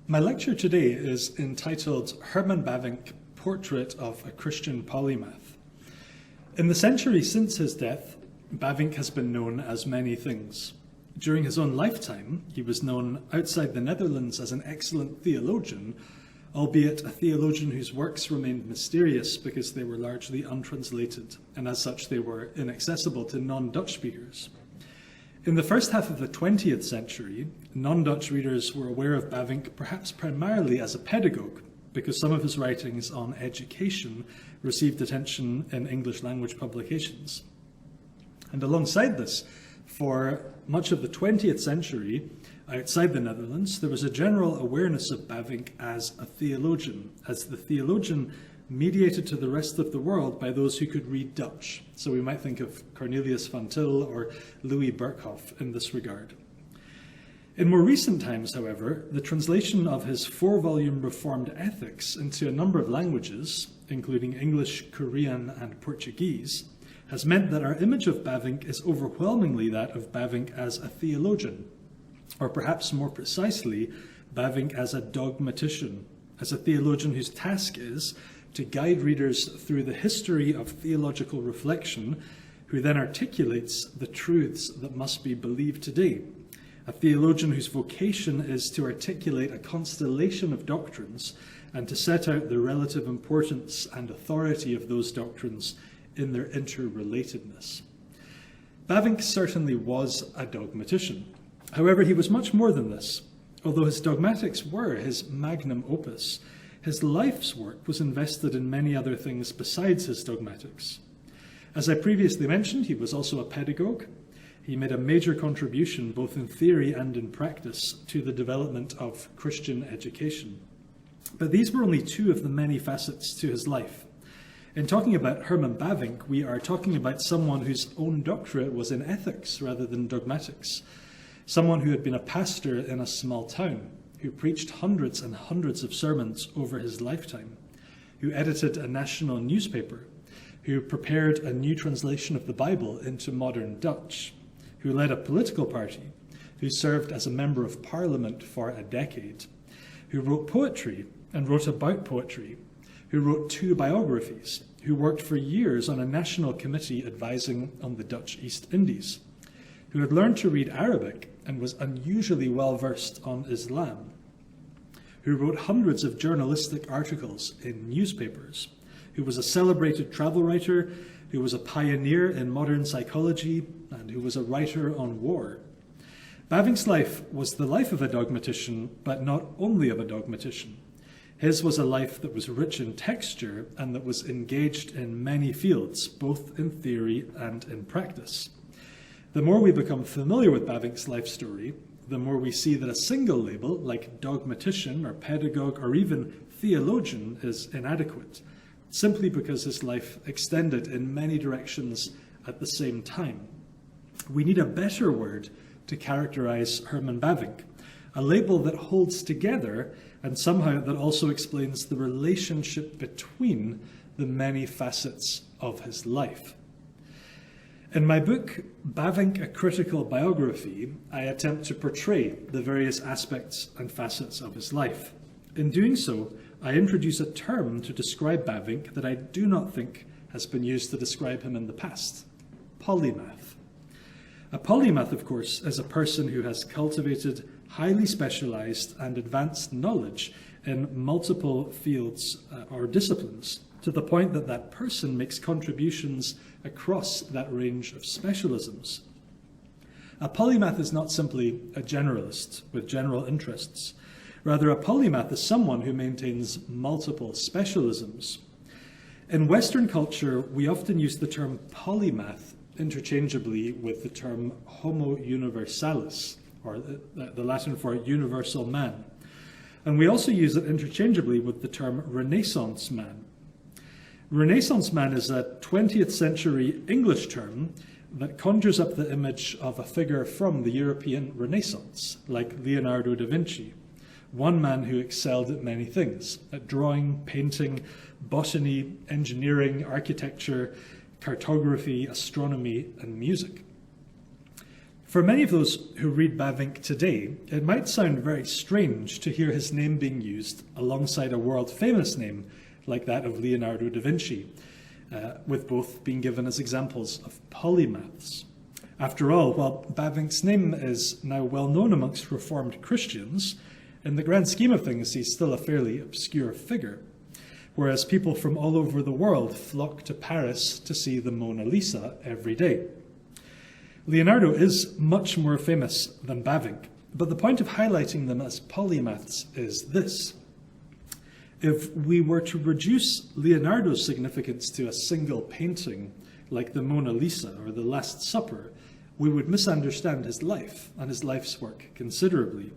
My lecture today is entitled Herman Bavinck, Portrait of a Christian Polymath. In the century since his death, Bavinck has been known as many things. During his own lifetime, he was known outside the Netherlands as an excellent theologian, albeit a theologian whose works remained mysterious because they were largely untranslated, and as such they were inaccessible to non-Dutch speakers. In the first half of the 20th century, non-Dutch readers were aware of Bavinck perhaps primarily as a pedagogue, because some of his writings on education received attention in English language publications. And alongside this, for much of the 20th century, outside the Netherlands, there was a general awareness of Bavinck as a theologian, as the theologian mediated to the rest of the world by those who could read Dutch. So we might think of Cornelius van Til or Louis Berkhoff in this regard. In more recent times, however, the translation of his 4-volume Reformed Ethics into a number of languages, including English, Korean, and Portuguese, has meant that our image of Bavinck is overwhelmingly that of Bavinck as a theologian, or perhaps more precisely, Bavinck as a dogmatician, as a theologian whose task is to guide readers through the history of theological reflection, who then articulates the truths that must be believed today. A theologian whose vocation is to articulate a constellation of doctrines and to set out the relative importance and authority of those doctrines in their interrelatedness. Bavinck certainly was a dogmatician. However, he was much more than this. Although his dogmatics were his magnum opus, his life's work was invested in many other things besides his dogmatics. As I previously mentioned, he was also a pedagogue. He made a major contribution, both in theory and in practice, to the development of Christian education. But these were only two of the many facets to his life. In talking about Herman Bavinck, we are talking about someone whose own doctorate was in ethics rather than dogmatics, someone who had been a pastor in a small town, who preached hundreds and hundreds of sermons over his lifetime, who edited a national newspaper, who prepared a new translation of the Bible into modern Dutch, who led a political party, who served as a member of parliament for a decade, who wrote poetry and wrote about poetry, who wrote 2 biographies, who worked for years on a national committee advising on the Dutch East Indies, who had learned to read Arabic and was unusually well versed on Islam, who wrote hundreds of journalistic articles in newspapers, who was a celebrated travel writer, who was a pioneer in modern psychology, and who was a writer on war. Bavinck's life was the life of a dogmatician, but not only of a dogmatician. His was a life that was rich in texture and that was engaged in many fields, both in theory and in practice. The more we become familiar with Bavinck's life story, the more we see that a single label, like dogmatician or pedagogue or even theologian, is inadequate, simply because his life extended in many directions at the same time. We need a better word to characterize Herman Bavinck, a label that holds together and somehow that also explains the relationship between the many facets of his life. In my book, Bavinck, A Critical Biography, I attempt to portray the various aspects and facets of his life. In doing so, I introduce a term to describe Bavinck that I do not think has been used to describe him in the past: polymath. A polymath, of course, is a person who has cultivated highly specialized and advanced knowledge in multiple fields or disciplines, to the point that that person makes contributions across that range of specialisms. A polymath is not simply a generalist with general interests. Rather, a polymath is someone who maintains multiple specialisms. In Western culture, we often use the term polymath interchangeably with the term homo universalis, or the Latin for universal man. And we also use it interchangeably with the term Renaissance man. Renaissance man is a 20th century English term that conjures up the image of a figure from the European Renaissance, like Leonardo da Vinci, one man who excelled at many things, at drawing, painting, botany, engineering, architecture, cartography, astronomy, and music. For many of those who read Bavinck today, it might sound very strange to hear his name being used alongside a world-famous name like that of Leonardo da Vinci, with both being given as examples of polymaths. After all, while Bavinck's name is now well known amongst Reformed Christians, in the grand scheme of things, he's still a fairly obscure figure, whereas people from all over the world flock to Paris to see the Mona Lisa every day. Leonardo is much more famous than Bavinck, but the point of highlighting them as polymaths is this. If we were to reduce Leonardo's significance to a single painting, like the Mona Lisa or the Last Supper, we would misunderstand his life and his life's work considerably.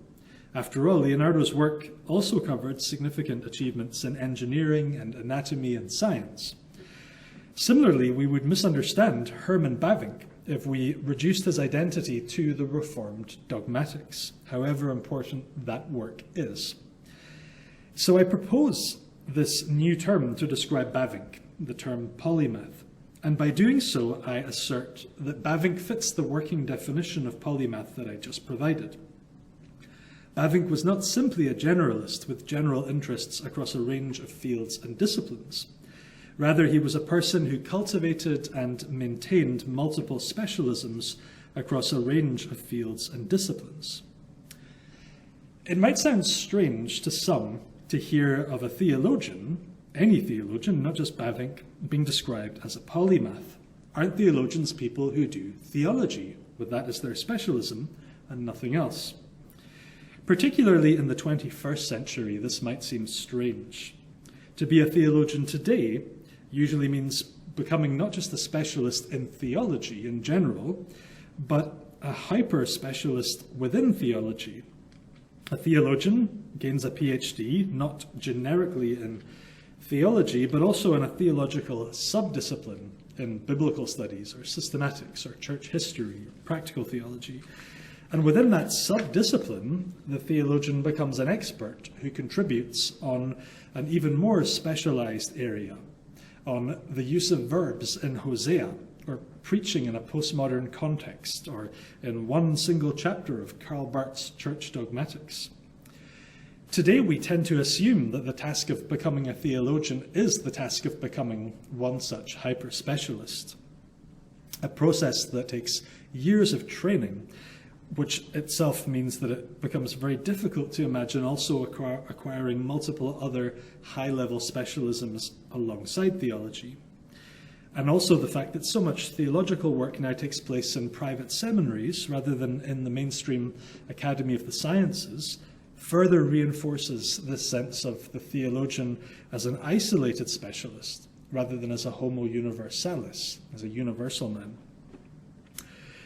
After all, Leonardo's work also covered significant achievements in engineering and anatomy and science. Similarly, we would misunderstand Herman Bavinck if we reduced his identity to the Reformed dogmatics, however important that work is. So I propose this new term to describe Bavinck, the term polymath. And by doing so, I assert that Bavinck fits the working definition of polymath that I just provided. Bavinck was not simply a generalist with general interests across a range of fields and disciplines. Rather, he was a person who cultivated and maintained multiple specialisms across a range of fields and disciplines. It might sound strange to some to hear of a theologian, any theologian, not just Bavinck, being described as a polymath. Aren't theologians people who do theology, with that as their specialism and nothing else? Particularly in the 21st century, this might seem strange. To be a theologian today usually means becoming not just a specialist in theology in general, but a hyper-specialist within theology. A theologian gains a PhD, not generically in theology, but also in a theological subdiscipline in biblical studies or systematics or church history or practical theology. And within that subdiscipline, the theologian becomes an expert who contributes on an even more specialized area, on the use of verbs in Hosea, or preaching in a postmodern context, or in one single chapter of Karl Barth's Church Dogmatics. Today we tend to assume that the task of becoming a theologian is the task of becoming one such hyper-specialist, a process that takes years of training, which itself means that it becomes very difficult to imagine also acquiring multiple other high-level specialisms alongside theology. And also the fact that so much theological work now takes place in private seminaries rather than in the mainstream Academy of the Sciences further reinforces this sense of the theologian as an isolated specialist rather than as a homo universalis, as a universal man.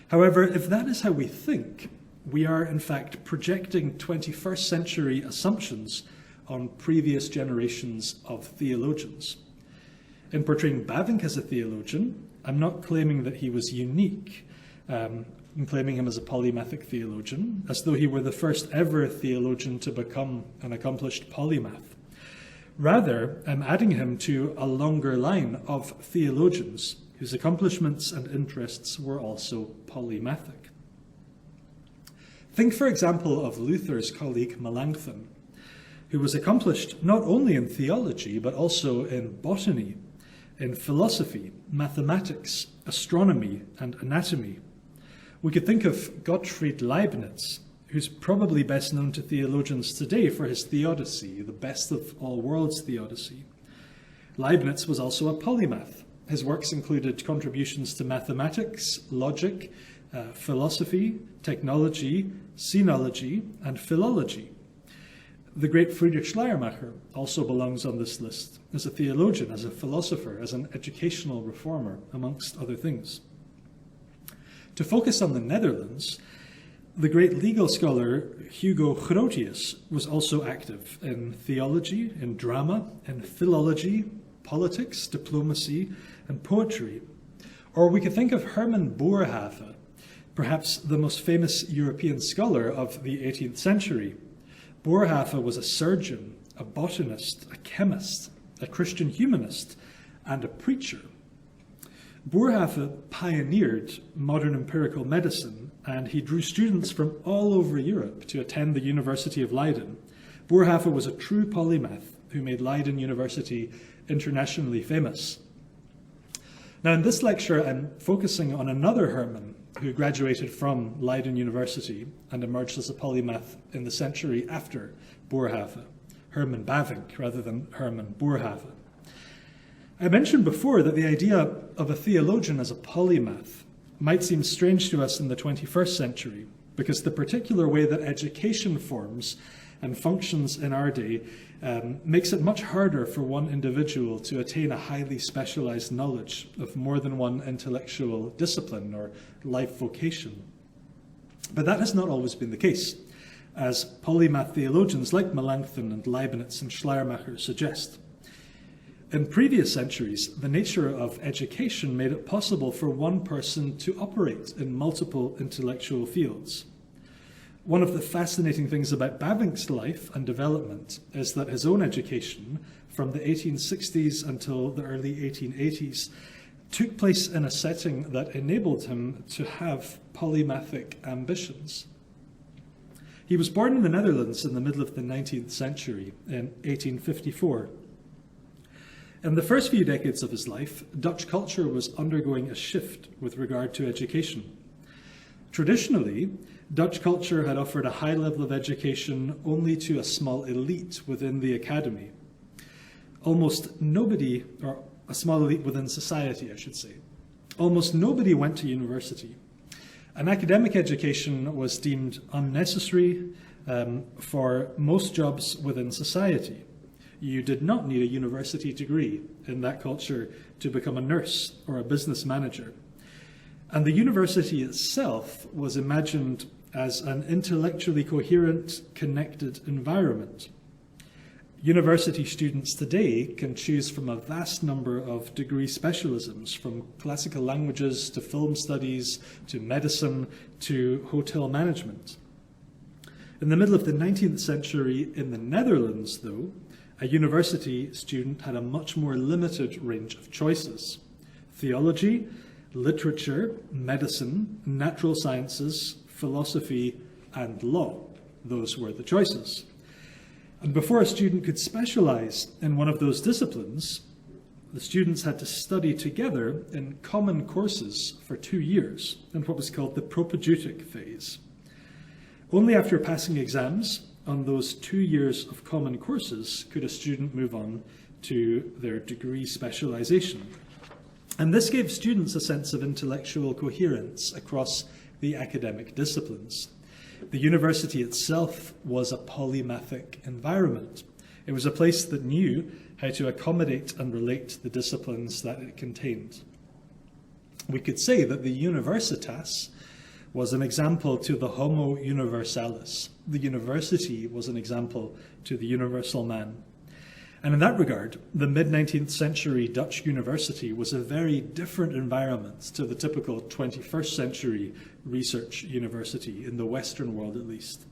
However, if that is how we think, we are in fact projecting 21st century assumptions on previous generations of theologians. In portraying Bavinck as a theologian, I'm not claiming that he was unique. I'm claiming him as a polymathic theologian, as though he were the first ever theologian to become an accomplished polymath. Rather, I'm adding him to a longer line of theologians whose accomplishments and interests were also polymathic. Think, for example, of Luther's colleague Melanchthon, who was accomplished not only in theology, but also in botany, in philosophy, mathematics, astronomy, and anatomy. We could think of Gottfried Leibniz, who's probably best known to theologians today for his theodicy, the best of all worlds theodicy. Leibniz was also a polymath. His works included contributions to mathematics, logic, philosophy, technology, sinology, and philology. The great Friedrich Schleiermacher also belongs on this list as a theologian, as a philosopher, as an educational reformer, amongst other things. To focus on the Netherlands, the great legal scholar Hugo Grotius was also active in theology, in drama, in philology, politics, diplomacy, and poetry. Or we could think of Herman Boerhaave, perhaps the most famous European scholar of the 18th century. Boerhaave was a surgeon, a botanist, a chemist, a Christian humanist, and a preacher. Boerhaave pioneered modern empirical medicine and he drew students from all over Europe to attend the University of Leiden. Boerhaave was a true polymath who made Leiden University internationally famous. Now, in this lecture, I'm focusing on another Herman who graduated from Leiden University and emerged as a polymath in the century after Boerhaave, Herman Bavinck rather than Herman Boerhaave. I mentioned before that the idea of a theologian as a polymath might seem strange to us in the 21st century because the particular way that education forms and functions in our day makes it much harder for one individual to attain a highly specialized knowledge of more than one intellectual discipline or life vocation. But that has not always been the case, as polymath theologians like Melanchthon and Leibniz and Schleiermacher suggest. In previous centuries, the nature of education made it possible for one person to operate in multiple intellectual fields. One of the fascinating things about Bavinck's life and development is that his own education, from the 1860s until the early 1880s, took place in a setting that enabled him to have polymathic ambitions. He was born in the Netherlands in the middle of the 19th century, in 1854. In the first few decades of his life, Dutch culture was undergoing a shift with regard to education. Traditionally, Dutch culture had offered a high level of education only to a small elite within the academy. Almost nobody, or a small elite within society, I should say. Almost nobody went to university. An academic education was deemed unnecessary for most jobs within society. You did not need a university degree in that culture to become a nurse or a business manager. And the university itself was imagined as an intellectually coherent, connected environment. University students today can choose from a vast number of degree specialisms, from classical languages to film studies to medicine to hotel management. In the middle of the 19th century in the Netherlands, though, a university student had a much more limited range of choices. Theology, literature, medicine, natural sciences, philosophy, and law. Those were the choices. And before a student could specialize in one of those disciplines, the students had to study together in common courses for 2 years in what was called the propedeutic phase. Only after passing exams on those 2 years of common courses could a student move on to their degree specialization. And this gave students a sense of intellectual coherence across the academic disciplines. The university itself was a polymathic environment. It was a place that knew how to accommodate and relate the disciplines that it contained. We could say that the Universitas was an example to the Homo Universalis. The university was an example to the universal man. And in that regard, the mid-19th century Dutch university was a very different environment to the typical 21st century research university, in the Western world at least.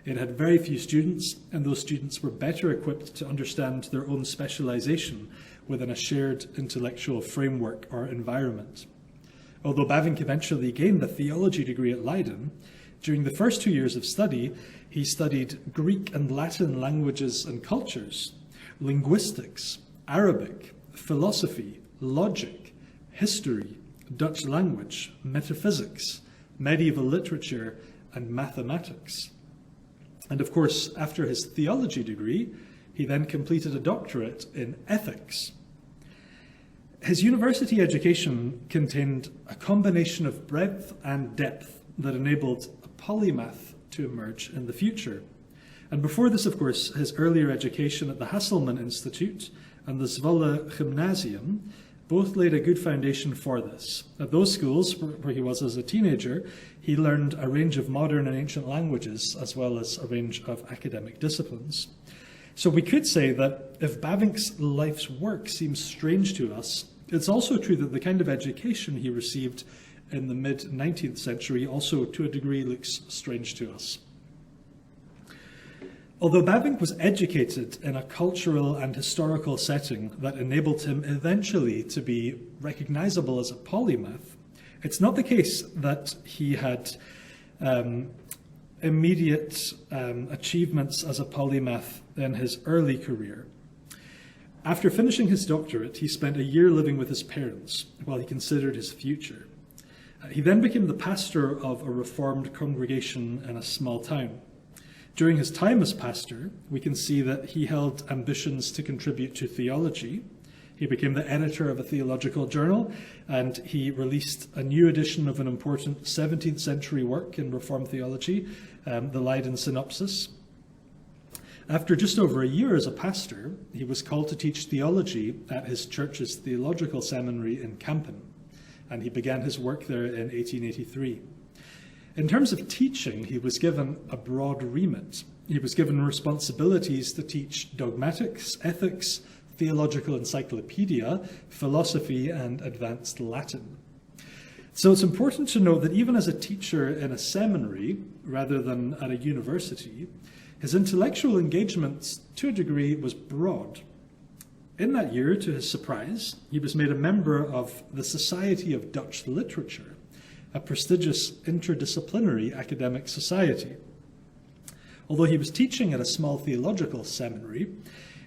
It had very few students, and those students were better equipped to understand their own specialization within a shared intellectual framework or environment. Although Bavinck eventually gained a theology degree at Leiden, during the first 2 years of study, he studied Greek and Latin languages and cultures, linguistics, Arabic, philosophy, logic, history, Dutch language, metaphysics, medieval literature, and mathematics. And of course, after his theology degree, he then completed a doctorate in ethics. His university education contained a combination of breadth and depth that enabled a polymath to emerge in the future. And before this, of course, his earlier education at the Hasselmann Institute and the Zwolle Gymnasium both laid a good foundation for this. At those schools, where he was as a teenager, he learned a range of modern and ancient languages, as well as a range of academic disciplines. So we could say that if Bavinck's life's work seems strange to us, it's also true that the kind of education he received in the mid-19th century also, to a degree, looks strange to us. Although Bavinck was educated in a cultural and historical setting that enabled him eventually to be recognizable as a polymath, it's not the case that he had immediate achievements as a polymath in his early career. After finishing his doctorate, he spent a year living with his parents while he considered his future. He then became the pastor of a Reformed congregation in a small town. During his time as pastor, we can see that he held ambitions to contribute to theology. He became the editor of a theological journal, and he released a new edition of an important 17th century work in Reformed theology, the Leiden Synopsis. After just over a year as a pastor, he was called to teach theology at his church's theological seminary in Kampen, and he began his work there in 1883. In terms of teaching, he was given a broad remit. He was given responsibilities to teach dogmatics, ethics, theological encyclopedia, philosophy, and advanced Latin. So it's important to note that even as a teacher in a seminary, rather than at a university, his intellectual engagement, to a degree, was broad. In that year, to his surprise, he was made a member of the Society of Dutch Literature, a prestigious interdisciplinary academic society. Although he was teaching at a small theological seminary,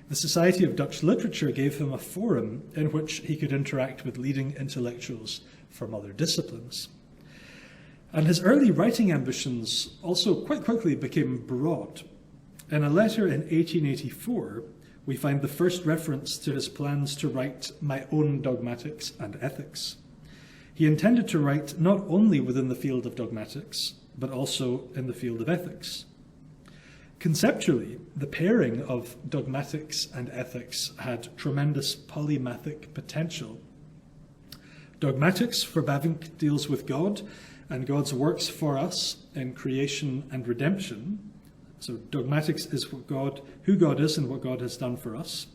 the Society of Dutch Literature gave him a forum in which he could interact with leading intellectuals from other disciplines. And his early writing ambitions also quite quickly became broad. In a letter in 1884, we find the first reference to his plans to write My Own Dogmatics and Ethics. He intended to write not only within the field of dogmatics, but also in the field of ethics. Conceptually, the pairing of dogmatics and ethics had tremendous polymathic potential. Dogmatics for Bavinck deals with God and God's works for us in creation and redemption. So dogmatics is who God is and what God has done for us.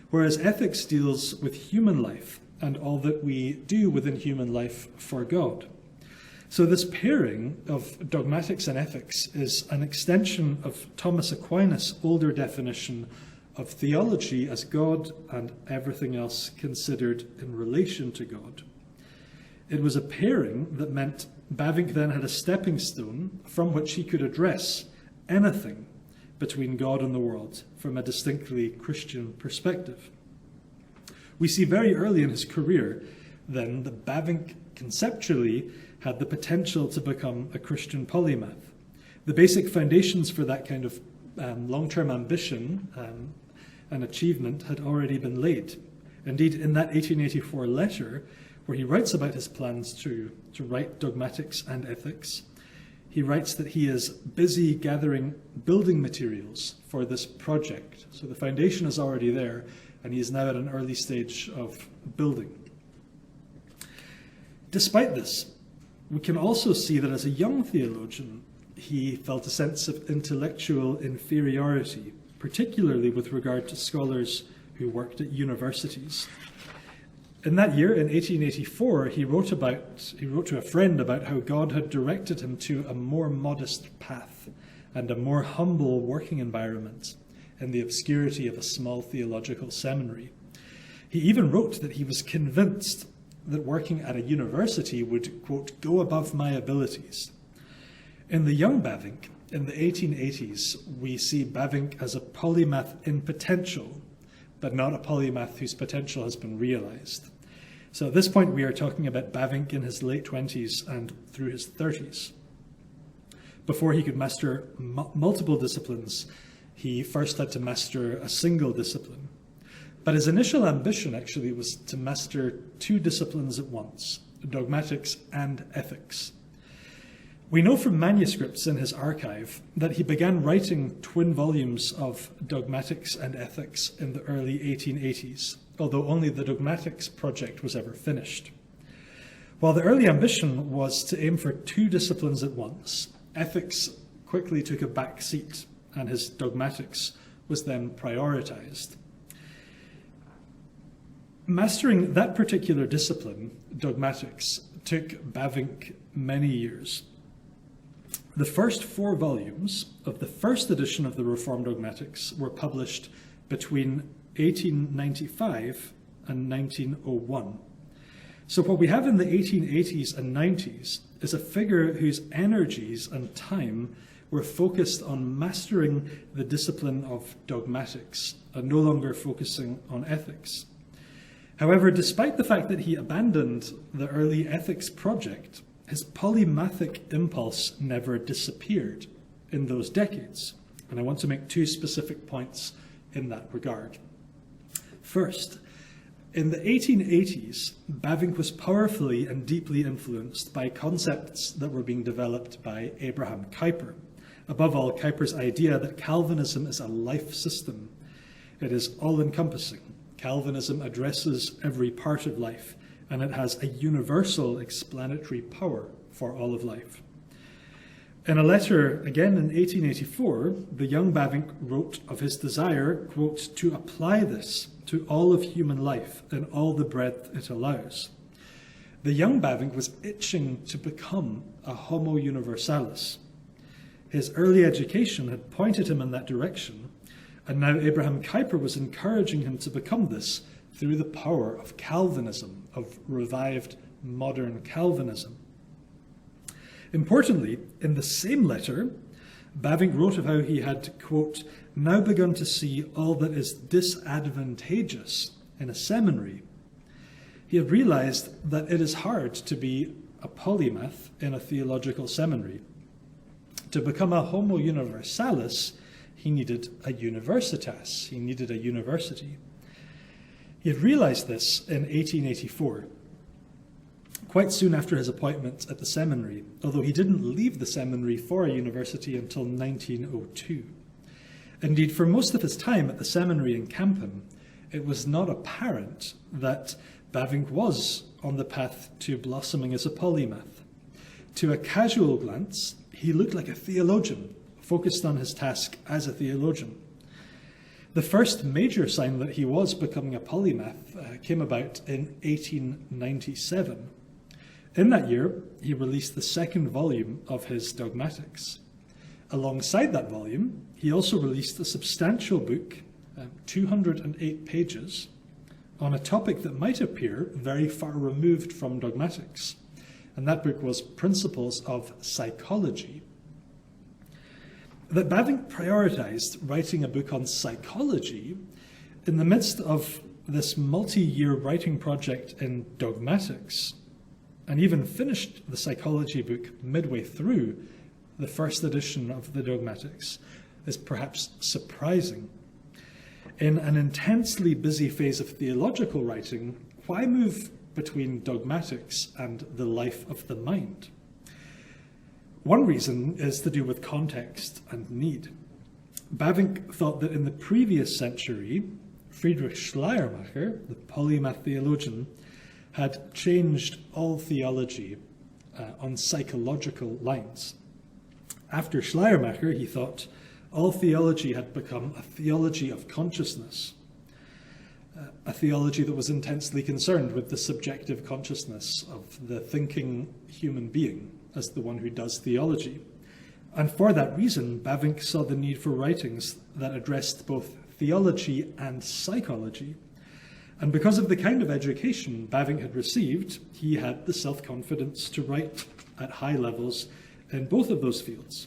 Whereas ethics deals with human life and all that we do within human life for God. So this pairing of dogmatics and ethics is an extension of Thomas Aquinas' older definition of theology as God and everything else considered in relation to God. It was a pairing that meant Bavinck then had a stepping stone from which he could address anything between God and the world from a distinctly Christian perspective. We see very early in his career then that Bavinck conceptually had the potential to become a Christian polymath. The basic foundations for that kind of long-term ambition and achievement had already been laid. Indeed, in that 1884 letter, where he writes about his plans to write dogmatics and ethics, he writes that he is busy gathering building materials for this project. So the foundation is already there, and he is now at an early stage of building. Despite this, we can also see that as a young theologian, he felt a sense of intellectual inferiority, particularly with regard to scholars who worked at universities. In that year, in 1884, he wrote to a friend about how God had directed him to a more modest path and a more humble working environment in the obscurity of a small theological seminary. He even wrote that he was convinced that working at a university would, quote, go above my abilities. In the young Bavinck, in the 1880s, we see Bavinck as a polymath in potential, but not a polymath whose potential has been realized. So at this point, we are talking about Bavinck in his late 20s and through his 30s. Before he could master multiple disciplines, he first had to master a single discipline. But his initial ambition actually was to master two disciplines at once, dogmatics and ethics. We know from manuscripts in his archive that he began writing twin volumes of dogmatics and ethics in the early 1880s, although only the dogmatics project was ever finished. While the early ambition was to aim for two disciplines at once, ethics quickly took a back seat, and his dogmatics was then prioritized. Mastering that particular discipline, dogmatics, took Bavinck many years. The first 4 volumes of the first edition of the Reformed Dogmatics were published between 1895 and 1901. So what we have in the 1880s and 90s is a figure whose energies and time were focused on mastering the discipline of dogmatics and no longer focusing on ethics. However, despite the fact that he abandoned the early ethics project, his polymathic impulse never disappeared in those decades. And I want to make two specific points in that regard. First, in the 1880s, Bavinck was powerfully and deeply influenced by concepts that were being developed by Abraham Kuyper. Above all, Kuyper's idea that Calvinism is a life system. It is all-encompassing. Calvinism addresses every part of life, and it has a universal explanatory power for all of life. In a letter, again in 1884, the young Bavinck wrote of his desire, quote, to apply this to all of human life in all the breadth it allows. The young Bavinck was itching to become a homo universalis. His early education had pointed him in that direction, and now Abraham Kuyper was encouraging him to become this through the power of Calvinism, of revived modern Calvinism. Importantly, in the same letter, Bavinck wrote of how he had, quote, now begun to see all that is disadvantageous in a seminary. He had realized that it is hard to be a polymath in a theological seminary. To become a homo universalis, he needed a universitas, he needed a university. He had realized this in 1884, quite soon after his appointment at the seminary, although he didn't leave the seminary for a university until 1902. Indeed, for most of his time at the seminary in Kampen, it was not apparent that Bavinck was on the path to blossoming as a polymath. To a casual glance, he looked like a theologian, focused on his task as a theologian. The first major sign that he was becoming a polymath came about in 1897. In that year, he released the second volume of his Dogmatics. Alongside that volume, he also released a substantial book, 208 pages, on a topic that might appear very far removed from dogmatics. And that book was Principles of Psychology. That Bavinck prioritized writing a book on psychology in the midst of this multi-year writing project in dogmatics, and even finished the psychology book midway through the first edition of the dogmatics, is perhaps surprising. In an intensely busy phase of theological writing, why move between dogmatics and the life of the mind? One reason is to do with context and need. Bavinck thought that in the previous century, Friedrich Schleiermacher, the polymath theologian, had changed all theology on psychological lines. After Schleiermacher, he thought, all theology had become a theology of consciousness, a theology that was intensely concerned with the subjective consciousness of the thinking human being as the one who does theology. And for that reason, Bavinck saw the need for writings that addressed both theology and psychology. And because of the kind of education Bavinck had received, he had the self-confidence to write at high levels in both of those fields.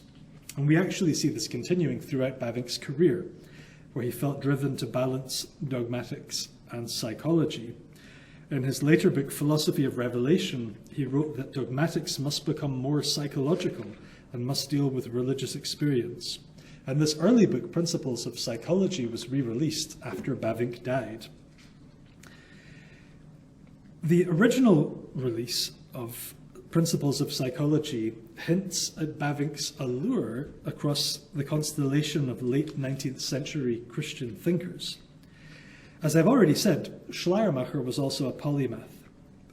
And we actually see this continuing throughout Bavinck's career, where he felt driven to balance dogmatics and psychology. In his later book, Philosophy of Revelation, he wrote that dogmatics must become more psychological and must deal with religious experience. And this early book, Principles of Psychology, was re-released after Bavinck died. The original release of Principles of Psychology hints at Bavinck's allure across the constellation of late 19th century Christian thinkers. As I've already said, Schleiermacher was also a polymath.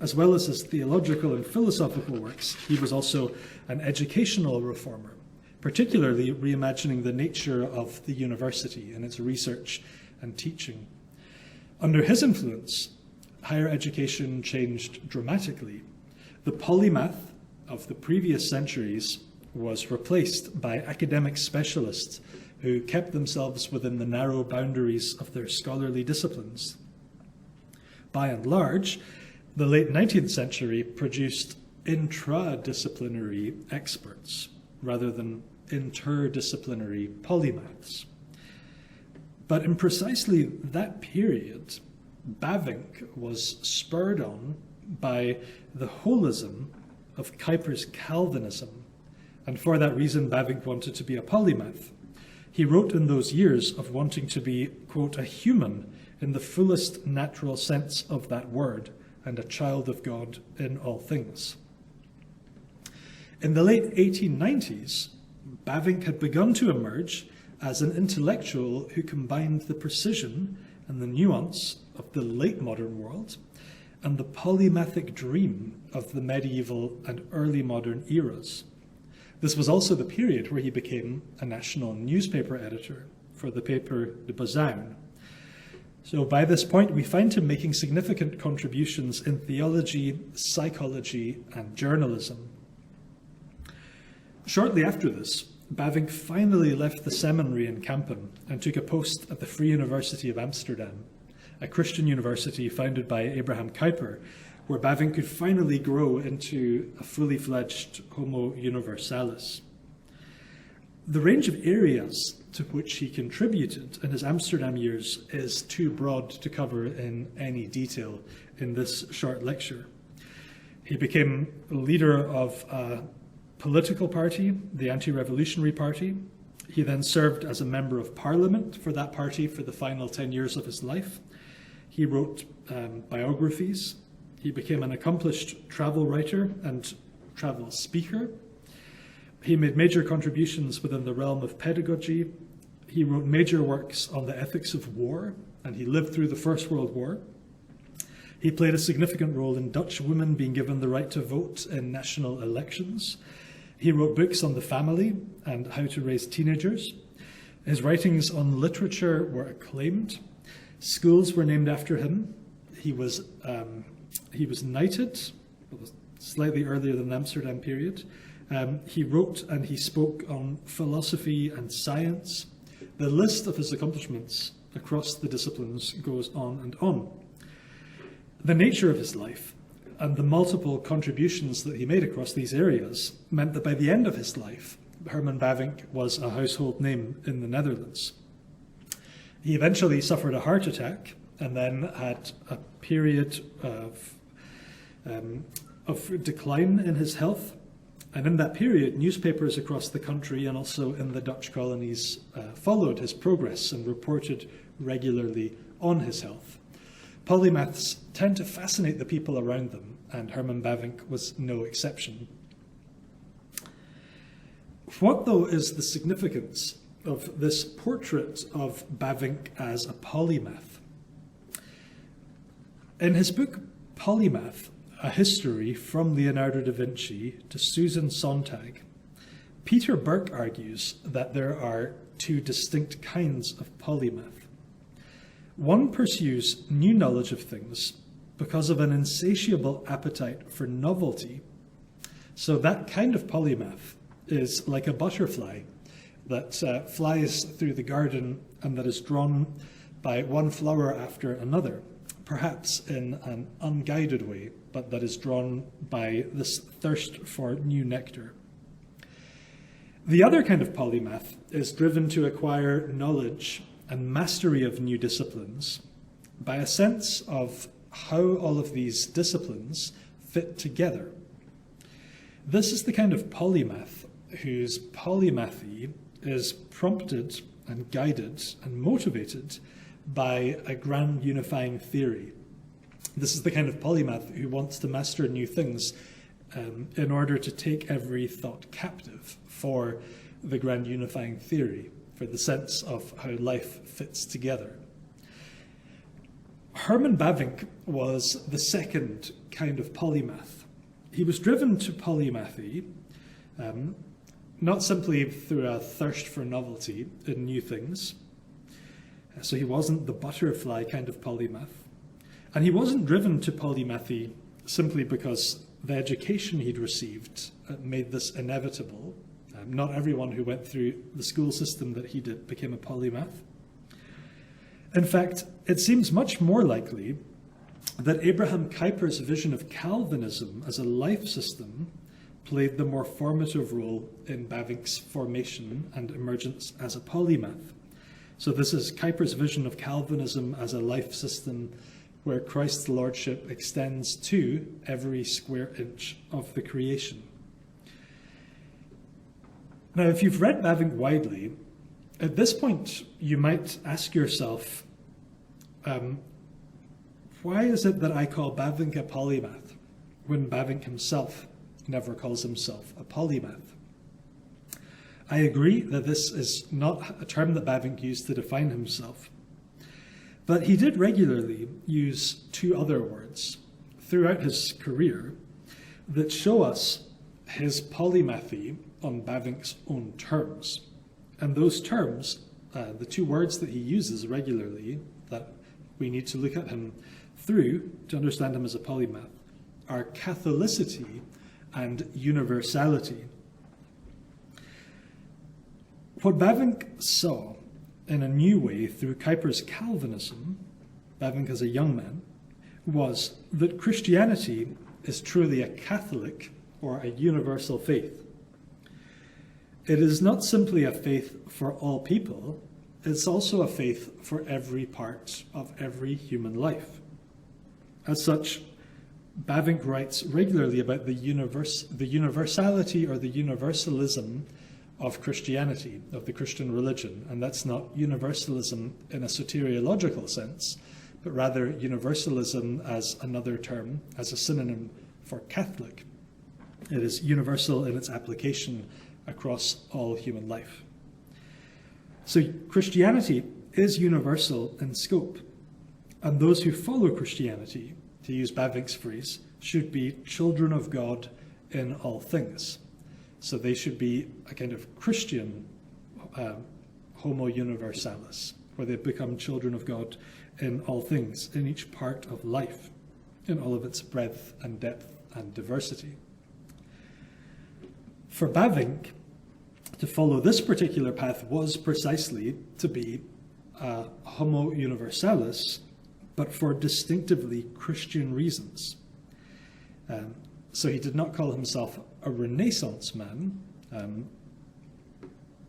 As well as his theological and philosophical works, he was also an educational reformer, particularly reimagining the nature of the university and its research and teaching. Under his influence, higher education changed dramatically. The polymath of the previous centuries was replaced by academic specialists who kept themselves within the narrow boundaries of their scholarly disciplines. By and large, the late 19th century produced intradisciplinary experts rather than interdisciplinary polymaths. But in precisely that period, Bavinck was spurred on by the holism of Kuyper's Calvinism, and for that reason Bavinck wanted to be a polymath. He wrote in those years of wanting to be, quote, a human in the fullest natural sense of that word, and a child of God in all things. In the late 1890s, Bavinck had begun to emerge as an intellectual who combined the precision and the nuance of the late modern world and the polymathic dream of the medieval and early modern eras. This was also the period where he became a national newspaper editor for the paper De Bazoun. So by this point, we find him making significant contributions in theology, psychology, and journalism. Shortly after this, Bavinck finally left the seminary in Kampen and took a post at the Free University of Amsterdam, a Christian university founded by Abraham Kuyper, where Bavinck could finally grow into a fully fledged Homo Universalis. The range of areas to which he contributed in his Amsterdam years is too broad to cover in any detail in this short lecture. He became leader of a political party, the Anti-Revolutionary Party. He then served as a member of parliament for that party for the final 10 years of his life. He wrote biographies. He became an accomplished travel writer and travel speaker. He made major contributions within the realm of pedagogy. He wrote major works on the ethics of war, and he lived through the First World War. He played a significant role in Dutch women being given the right to vote in national elections. He wrote books on the family and how to raise teenagers. His writings on literature were acclaimed. Schools were named after him. He was knighted, slightly earlier than the Amsterdam period. He wrote and he spoke on philosophy and science. The list of his accomplishments across the disciplines goes on and on. The nature of his life and the multiple contributions that he made across these areas meant that by the end of his life, Herman Bavinck was a household name in the Netherlands. He eventually suffered a heart attack and then had a period of decline in his health. And in that period, newspapers across the country and also in the Dutch colonies followed his progress and reported regularly on his health. Polymaths tend to fascinate the people around them, and Herman Bavinck was no exception. What, though, is the significance of this portrait of Bavinck as a polymath? In his book Polymath, A History from Leonardo da Vinci to Susan Sontag, Peter Burke argues that there are two distinct kinds of polymath. One pursues new knowledge of things because of an insatiable appetite for novelty. So that kind of polymath is like a butterfly that flies through the garden and that is drawn by one flower after another, perhaps in an unguided way, but that is drawn by this thirst for new nectar. The other kind of polymath is driven to acquire knowledge and mastery of new disciplines by a sense of how all of these disciplines fit together. This is the kind of polymath whose polymathy is prompted and guided and motivated by a grand unifying theory. This is the kind of polymath who wants to master new things in order to take every thought captive for the grand unifying theory, for the sense of how life fits together. Herman Bavinck was the second kind of polymath. He was driven to polymathy not simply through a thirst for novelty in new things. So he wasn't the butterfly kind of polymath. And he wasn't driven to polymathy simply because the education he'd received made this inevitable. Not everyone who went through the school system that he did became a polymath. In fact, it seems much more likely that Abraham Kuyper's vision of Calvinism as a life system played the more formative role in Bavinck's formation and emergence as a polymath. So this is Kuyper's vision of Calvinism as a life system where Christ's lordship extends to every square inch of the creation. Now, if you've read Bavinck widely, at this point you might ask yourself, why is it that I call Bavinck a polymath when Bavinck himself never calls himself a polymath? I agree that this is not a term that Bavinck used to define himself, but he did regularly use two other words throughout his career that show us his polymathy on Bavinck's own terms. And those terms, the two words that he uses regularly that we need to look at him through to understand him as a polymath, are Catholicity and universality. What Bavinck saw in a new way through Kuyper's Calvinism, Bavinck as a young man, was that Christianity is truly a Catholic or a universal faith. It is not simply a faith for all people, it's also a faith for every part of every human life. As such, Bavinck writes regularly about the universality or the universalism of Christianity, of the Christian religion. And that's not universalism in a soteriological sense, but rather universalism as another term, as a synonym for Catholic. It is universal in its application across all human life. So Christianity is universal in scope, and those who follow Christianity, to use Bavinck's phrase, should be children of God in all things. So they should be a kind of Christian homo universalis, where they become children of God in all things, in each part of life, in all of its breadth and depth and diversity. For Bavinck, to follow this particular path was precisely to be a homo universalis, but for distinctively Christian reasons. So he did not call himself a Renaissance man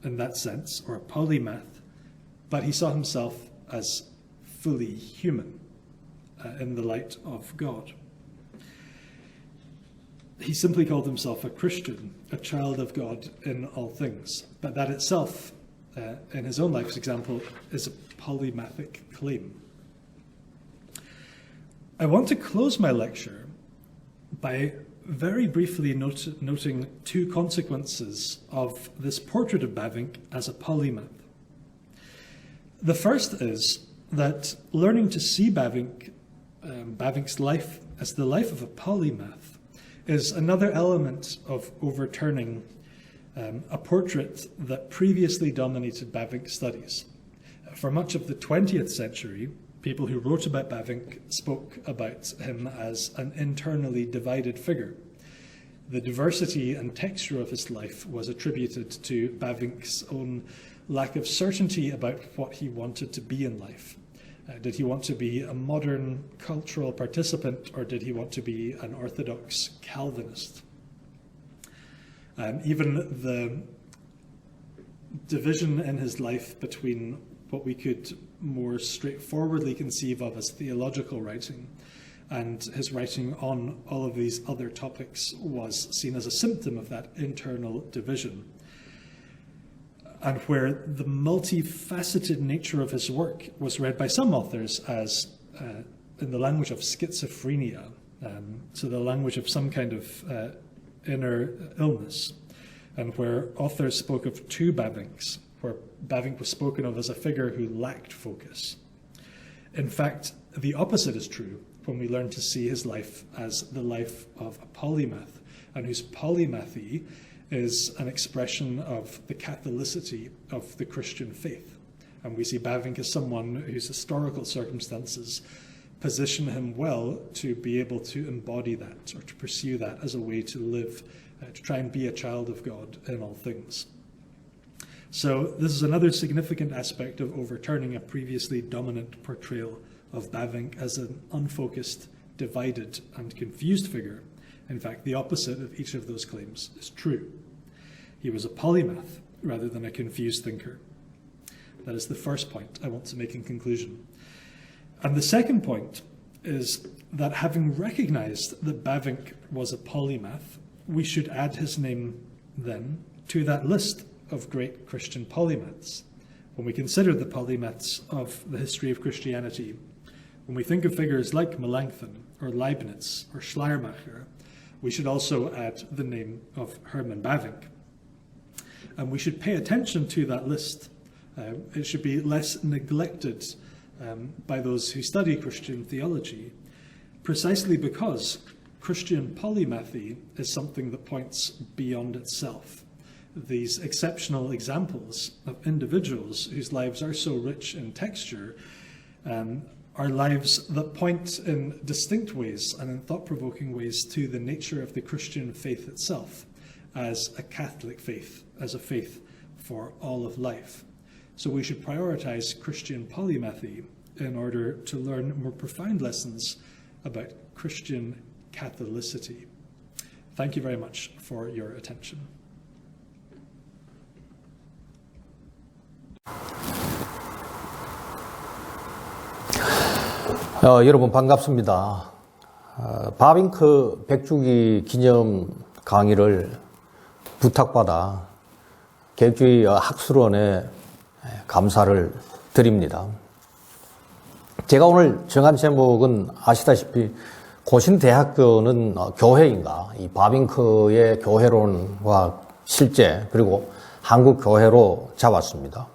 in that sense, or a polymath, but he saw himself as fully human in the light of God. He simply called himself a Christian, a child of God in all things. But that itself, in his own life's example, is a polymathic claim. I want to close my lecture by very briefly noting two consequences of this portrait of Bavinck as a polymath. The first is that learning to see Bavinck's life as the life of a polymath is another element of overturning a portrait that previously dominated Bavinck's studies. For much of the 20th century, people who wrote about Bavinck spoke about him as an internally divided figure. The diversity and texture of his life was attributed to Bavinck's own lack of certainty about what he wanted to be in life. Did he want to be a modern cultural participant, or did he want to be an orthodox Calvinist? Even the division in his life between what we could more straightforwardly conceive of as theological writing and his writing on all of these other topics was seen as a symptom of that internal division. And where the multifaceted nature of his work was read by some authors as, in the language of schizophrenia, so the language of some kind of inner illness, and where authors spoke of two Bavincks, where Bavinck was spoken of as a figure who lacked focus. In fact, the opposite is true when we learn to see his life as the life of a polymath, and whose polymathy is an expression of the Catholicity of the Christian faith. And we see Bavinck as someone whose historical circumstances position him well to be able to embody that, or to pursue that as a way to live, to try and be a child of God in all things. So this is another significant aspect of overturning a previously dominant portrayal of Bavinck as an unfocused divided and confused figure. In fact, the opposite of each of those claims is true. He was a polymath rather than a confused thinker. That is the first point I want to make in conclusion. And the second point is that having recognized that Bavinck was a polymath, we should add his name then to that list of great Christian polymaths. When we consider the polymaths of the history of Christianity, when we think of figures like Melanchthon or Leibniz or Schleiermacher, we should also add the name of Herman Bavinck. And we should pay attention to that list. It should be less neglected by those who study Christian theology, precisely because Christian polymathy is something that points beyond itself. These exceptional examples of individuals whose lives are so rich in texture are lives that point in distinct ways and in thought-provoking ways to the nature of the Christian faith itself as a Catholic faith, as a faith for all of life. So we should prioritize Christian polymathy in order to learn more profound lessons about Christian Catholicity. Thank you very much for your attention. 여러분 반갑습니다. 바빙크 100주기 기념 강의를 부탁받아 계획주의 학술원에 감사를 드립니다. 제가 오늘 정한 제목은 아시다시피 고신대학교는 교회인가, 이 바빙크의 교회론과 실제 그리고 한국 교회로 잡았습니다.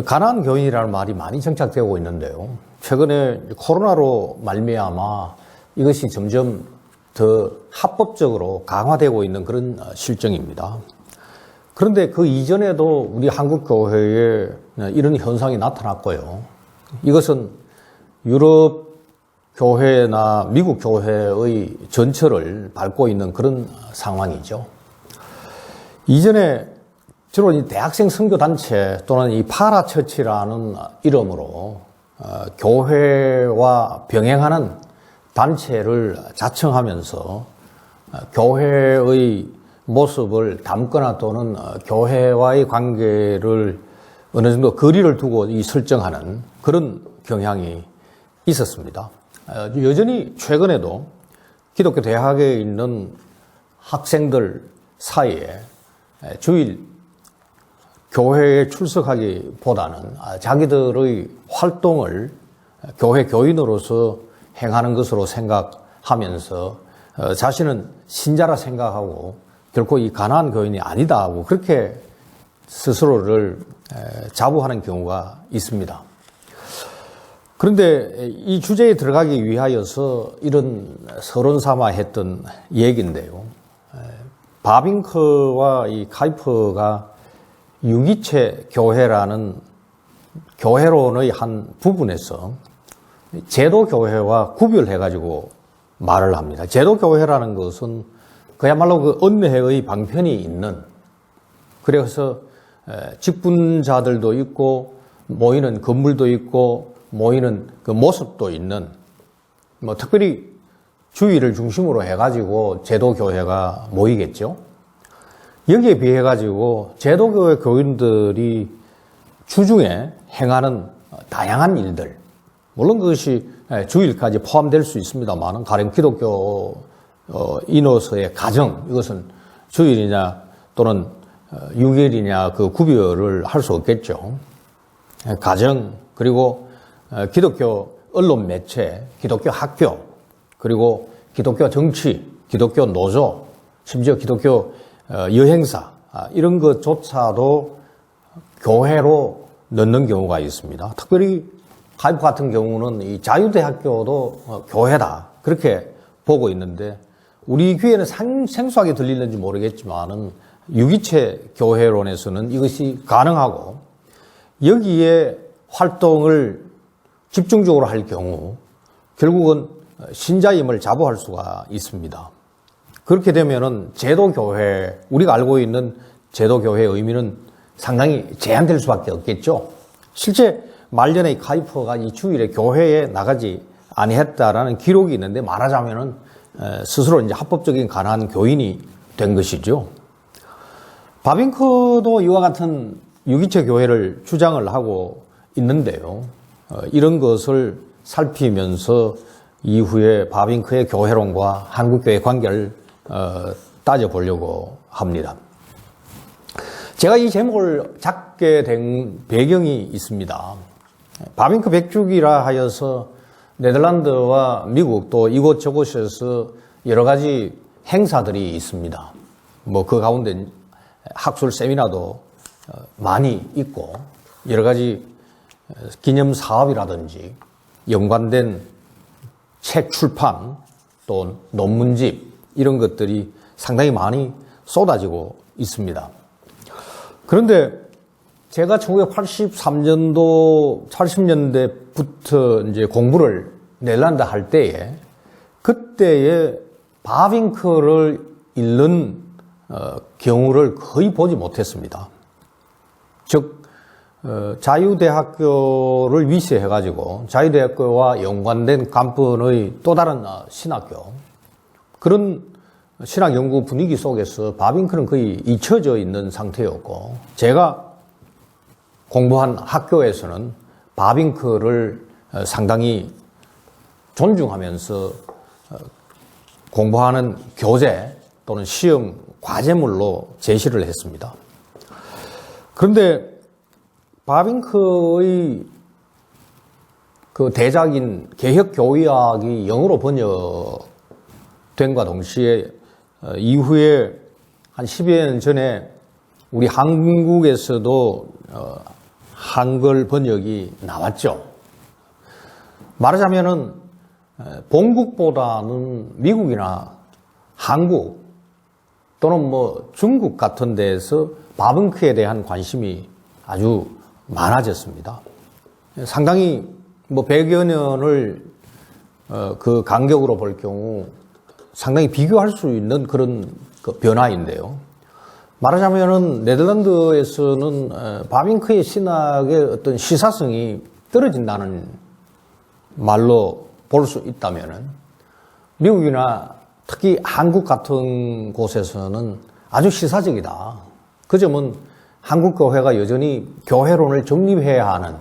가난한 교인이라는 말이 많이 정착되고 있는데요. 최근에 코로나로 말미암아 이것이 점점 더 합법적으로 강화되고 있는 그런 실정입니다. 그런데 그 이전에도 우리 한국 교회에 이런 현상이 나타났고요. 이것은 유럽 교회나 미국 교회의 전철을 밟고 있는 그런 상황이죠. 이전에 주로 이 대학생 선교단체 또는 이 파라처치라는 이름으로 교회와 병행하는 단체를 자청하면서 교회의 모습을 담거나 또는 교회와의 관계를 어느 정도 거리를 두고 설정하는 그런 경향이 있었습니다. 여전히 최근에도 기독교 대학에 있는 학생들 사이에 주일 교회에 출석하기보다는 자기들의 활동을 교회 교인으로서 행하는 것으로 생각하면서 자신은 신자라 생각하고 결코 이 가난한 교인이 아니다 하고 그렇게 스스로를 자부하는 경우가 있습니다. 그런데 이 주제에 들어가기 위하여서 이런 서론 삼아 했던 얘기인데요. 바빙크와 이 카이퍼가 유기체 교회라는 교회론의 한 부분에서 제도교회와 구별해가지고 말을 합니다. 제도교회라는 것은 그야말로 그 언례의 방편이 있는, 그래서 직분자들도 있고 모이는 건물도 있고 모이는 그 모습도 있는, 특별히 주일을 중심으로 해가지고 제도교회가 모이겠죠. 여기에 비해가지고 제도교회 교인들이 주중에 행하는 다양한 일들, 물론 그것이 주일까지 포함될 수 있습니다만 가령 기독교 인호서의 가정, 이것은 주일이냐 또는 6일이냐 그 구별을 할 수 없겠죠. 가정, 그리고 기독교 언론 매체, 기독교 학교, 그리고 기독교 정치, 기독교 노조, 심지어 기독교 여행사, 이런 것조차도 교회로 넣는 경우가 있습니다. 특별히 카이프 같은 경우는 이 자유대학교도 교회다, 그렇게 보고 있는데, 우리 귀에는 생소하게 들리는지 모르겠지만은 유기체 교회론에서는 이것이 가능하고, 여기에 활동을 집중적으로 할 경우 결국은 신자임을 자부할 수가 있습니다. 그렇게 되면은 제도교회, 우리가 알고 있는 제도교회의 의미는 상당히 제한될 수밖에 없겠죠. 실제 말년에 카이퍼가 이 주일에 교회에 나가지 아니했다라는 기록이 있는데 말하자면은 스스로 이제 합법적인 가난한 교인이 된 것이죠. 바빙크도 이와 같은 유기체 교회를 주장을 하고 있는데요. 이런 것을 살피면서 이후에 바빙크의 교회론과 한국교회 관계를 따져보려고 합니다. 제가 이 제목을 잡게 된 배경이 있습니다. 바빙크 백주기라 하여서 네덜란드와 미국 또 이곳저곳에서 여러 가지 행사들이 있습니다. 뭐 그 가운데 학술 세미나도 많이 있고 여러 가지 기념 사업이라든지 연관된 책 출판 또 논문집 이런 것들이 상당히 많이 쏟아지고 있습니다. 그런데 제가 1983년도, 80년대부터 이제 공부를 네덜란드 할 때에 그때의 바빙크를 읽는 경우를 거의 보지 못했습니다. 즉, 자유대학교를 위시해가지고 자유대학교와 연관된 간판의 또 다른 신학교 그런 신학연구 분위기 속에서 바빙크는 거의 잊혀져 있는 상태였고 제가 공부한 학교에서는 바빙크를 상당히 존중하면서 공부하는 교재 또는 시험 과제물로 제시를 했습니다. 그런데 바빙크의 그 대작인 개혁교의학이 영어로 번역된과 동시에 이후에 한 10여 년 전에 우리 한국에서도 한글 번역이 나왔죠. 말하자면은 본국보다는 미국이나 한국 또는 뭐 중국 같은 데에서 바빙크에 대한 관심이 아주 많아졌습니다. 상당히 뭐 100여 년을 그 간격으로 볼 경우 상당히 비교할 수 있는 그런 그 변화인데요. 말하자면은 네덜란드에서는 바빙크의 신학의 어떤 시사성이 떨어진다는 말로 볼 수 있다면은 미국이나 특히 한국 같은 곳에서는 아주 시사적이다. 그 점은 한국 교회가 여전히 교회론을 정립해야 하는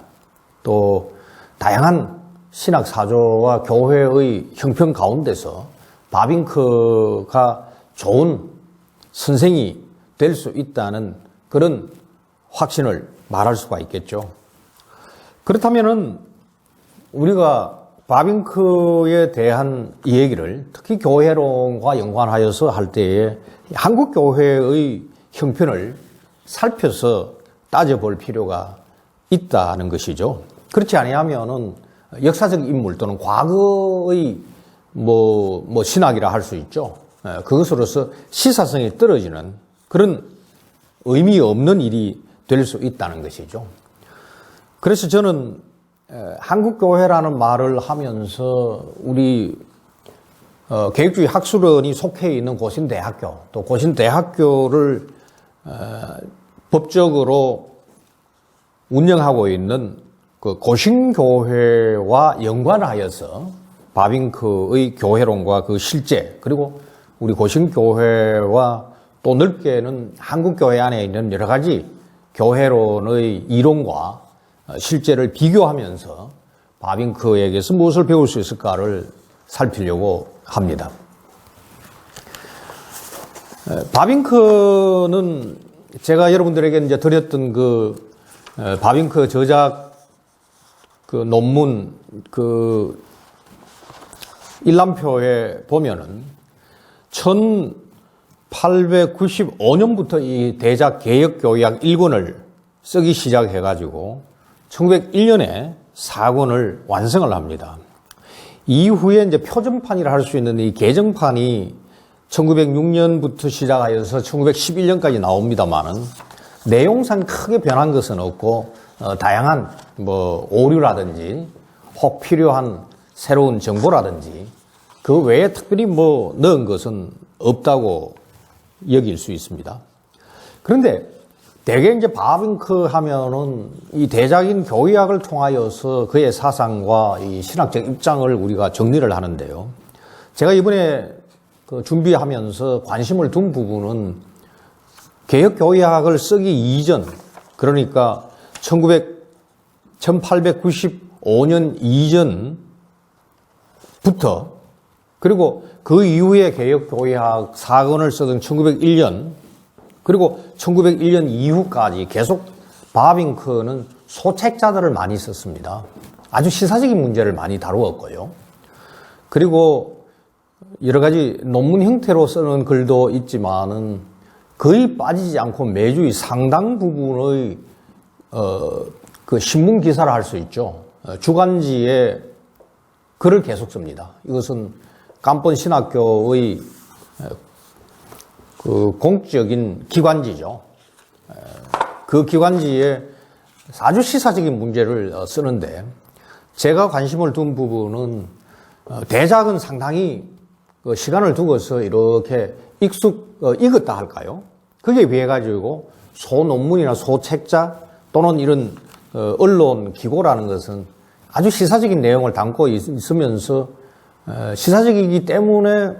또 다양한 신학 사조와 교회의 형편 가운데서 바빙크가 좋은 선생이 될 수 있다는 그런 확신을 말할 수가 있겠죠. 그렇다면은 우리가 바빙크에 대한 얘기를 특히 교회론과 연관하여서 할 때에 한국 교회의 형편을 살펴서 따져볼 필요가 있다는 것이죠. 그렇지 아니하면은 역사적 인물 또는 과거의 뭐 신학이라 할 수 있죠. 그것으로서 시사성이 떨어지는 그런 의미 없는 일이 될 수 있다는 것이죠. 그래서 저는 한국교회라는 말을 하면서 우리 계획주의 학술원이 속해 있는 고신대학교 또 고신대학교를 법적으로 운영하고 있는 그 고신교회와 연관하여서 바빙크의 교회론과 그 실제 그리고 우리 고신교회와 또 넓게는 한국교회 안에 있는 여러 가지 교회론의 이론과 실제를 비교하면서 바빙크에게서 무엇을 배울 수 있을까를 살피려고 합니다. 바빙크는 제가 여러분들에게 이제 드렸던 그 바빙크 저작 그 논문 그 일람표에 보면은 1895년부터 이 대작 개혁교의학 1권을 쓰기 시작해가지고 1901년에 4권을 완성을 합니다. 이후에 이제 표준판이라 할 수 있는 이 개정판이 1906년부터 시작하여서 1911년까지 나옵니다만은 내용상 크게 변한 것은 없고 다양한 뭐 오류라든지 혹 필요한 새로운 정보라든지 그 외에 특별히 뭐 넣은 것은 없다고 여길 수 있습니다. 그런데 대개 이제 바빙크 하면은 이 대작인 교의학을 통하여서 그의 사상과 이 신학적 입장을 우리가 정리를 하는데요. 제가 이번에 그 준비하면서 관심을 둔 부분은 개혁교의학을 쓰기 이전, 그러니까 1895년 이전부터 그리고 그 이후에 개혁교의학 사건을 쓰던 1901년 그리고 1901년 이후까지 계속 바빙크는 소책자들을 많이 썼습니다. 아주 시사적인 문제를 많이 다루었고요. 그리고 여러 가지 논문 형태로 쓰는 글도 있지만은 거의 빠지지 않고 매주 이 상당 부분의 그 신문 기사를 할 수 있죠. 주간지에 글을 계속 씁니다. 이것은 깜본 신학교의 그 공적인 기관지죠. 그 기관지에 아주 시사적인 문제를 쓰는데 제가 관심을 둔 부분은 대작은 상당히 시간을 두고서 이렇게 익었다 할까요? 거기에 비해 가지고 소논문이나 소책자 또는 이런 언론 기고라는 것은 아주 시사적인 내용을 담고 있으면서 시사적이기 때문에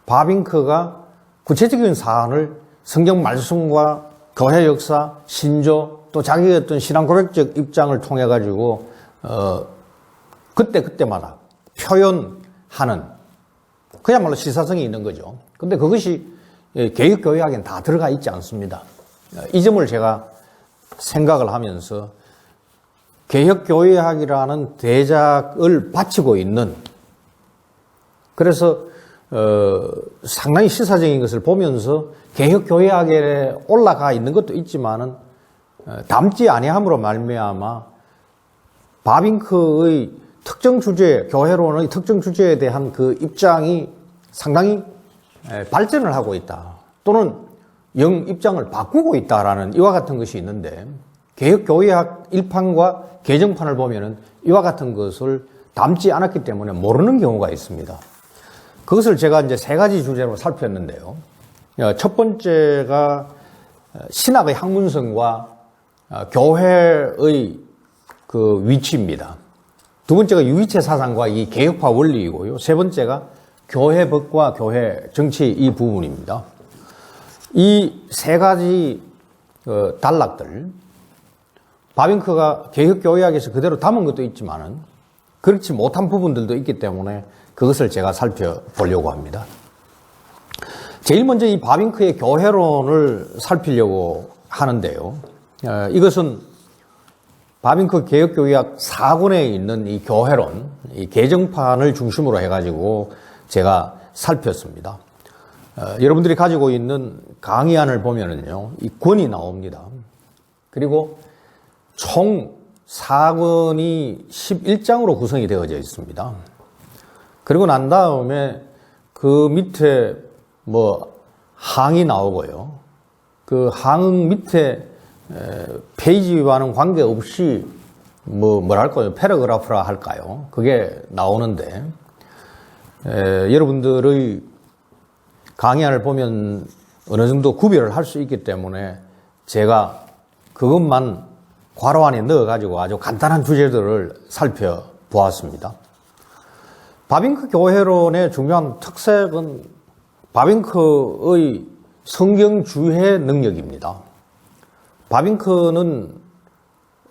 바빙크가 구체적인 사안을 성경 말씀과 교회 역사, 신조 또 자기의 어떤 신앙 고백적 입장을 통해 가지고 그때마다 표현하는 그야말로 시사성이 있는 거죠. 근데 그것이 개혁교회학에는 다 들어가 있지 않습니다. 이 점을 제가 생각을 하면서 개혁교회학이라는 대작을 바치고 있는 그래서 상당히 시사적인 것을 보면서 개혁교회학에 올라가 있는 것도 있지만은 담지 아니함으로 말미암아 바빙크의 특정 주제, 교회론의 특정 주제에 대한 그 입장이 상당히 발전을 하고 있다. 또는 영 입장을 바꾸고 있다라는 이와 같은 것이 있는데 개혁교회학 일판과 개정판을 보면은 이와 같은 것을 담지 않았기 때문에 모르는 경우가 있습니다. 그것을 제가 이제 세 가지 주제로 살폈는데요. 첫 번째가 신학의 학문성과 교회의 그 위치입니다. 두 번째가 유기체 사상과 이 개혁파 원리이고요. 세 번째가 교회법과 교회 정치 이 부분입니다. 이 세 가지 단락들, 바빙크가 개혁교회학에서 그대로 담은 것도 있지만은 그렇지 못한 부분들도 있기 때문에 그것을 제가 살펴보려고 합니다. 제일 먼저 이 바빙크의 교회론을 살피려고 하는데요. 이것은 바빙크 개혁교회학 4권에 있는 이 교회론, 이 개정판을 중심으로 해가지고 제가 살폈습니다. 여러분들이 가지고 있는 강의안을 보면은요, 이 권이 나옵니다. 그리고 총 4권이 11장으로 구성이 되어져 있습니다. 그리고 난 다음에 그 밑에 항이 나오고요. 그 항 밑에 페이지와는 관계없이 뭐랄까요, 패러그래프라 할까요? 그게 나오는데 여러분들의 강의안을 보면 어느 정도 구별을 할 수 있기 때문에 제가 그것만 괄호 안에 넣어가지고 아주 간단한 주제들을 살펴보았습니다. 바빙크 교회론의 중요한 특색은 바빙크의 성경주해 능력입니다. 바빙크는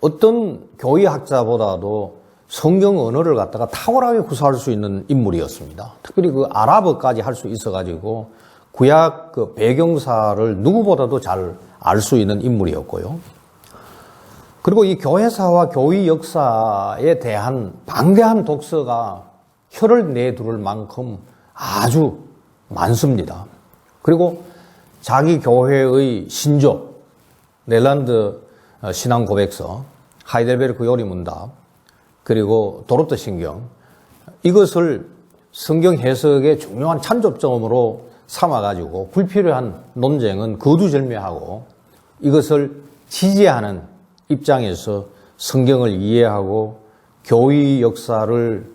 어떤 교회학자보다도 성경 언어를 갖다가 탁월하게 구사할 수 있는 인물이었습니다. 특별히 그 아랍어까지 할 수 있어가지고 구약 그 배경사를 누구보다도 잘 알 수 있는 인물이었고요. 그리고 이 교회사와 교회 역사에 대한 방대한 독서가 혀를 내두를 만큼 아주 많습니다. 그리고 자기 교회의 신조, 넬란드 신앙 고백서, 하이델베르크 요리문답, 그리고 도로트 신경, 이것을 성경 해석의 중요한 참조점으로 삼아가지고 불필요한 논쟁은 거두절미하고 이것을 지지하는 입장에서 성경을 이해하고 교회 역사를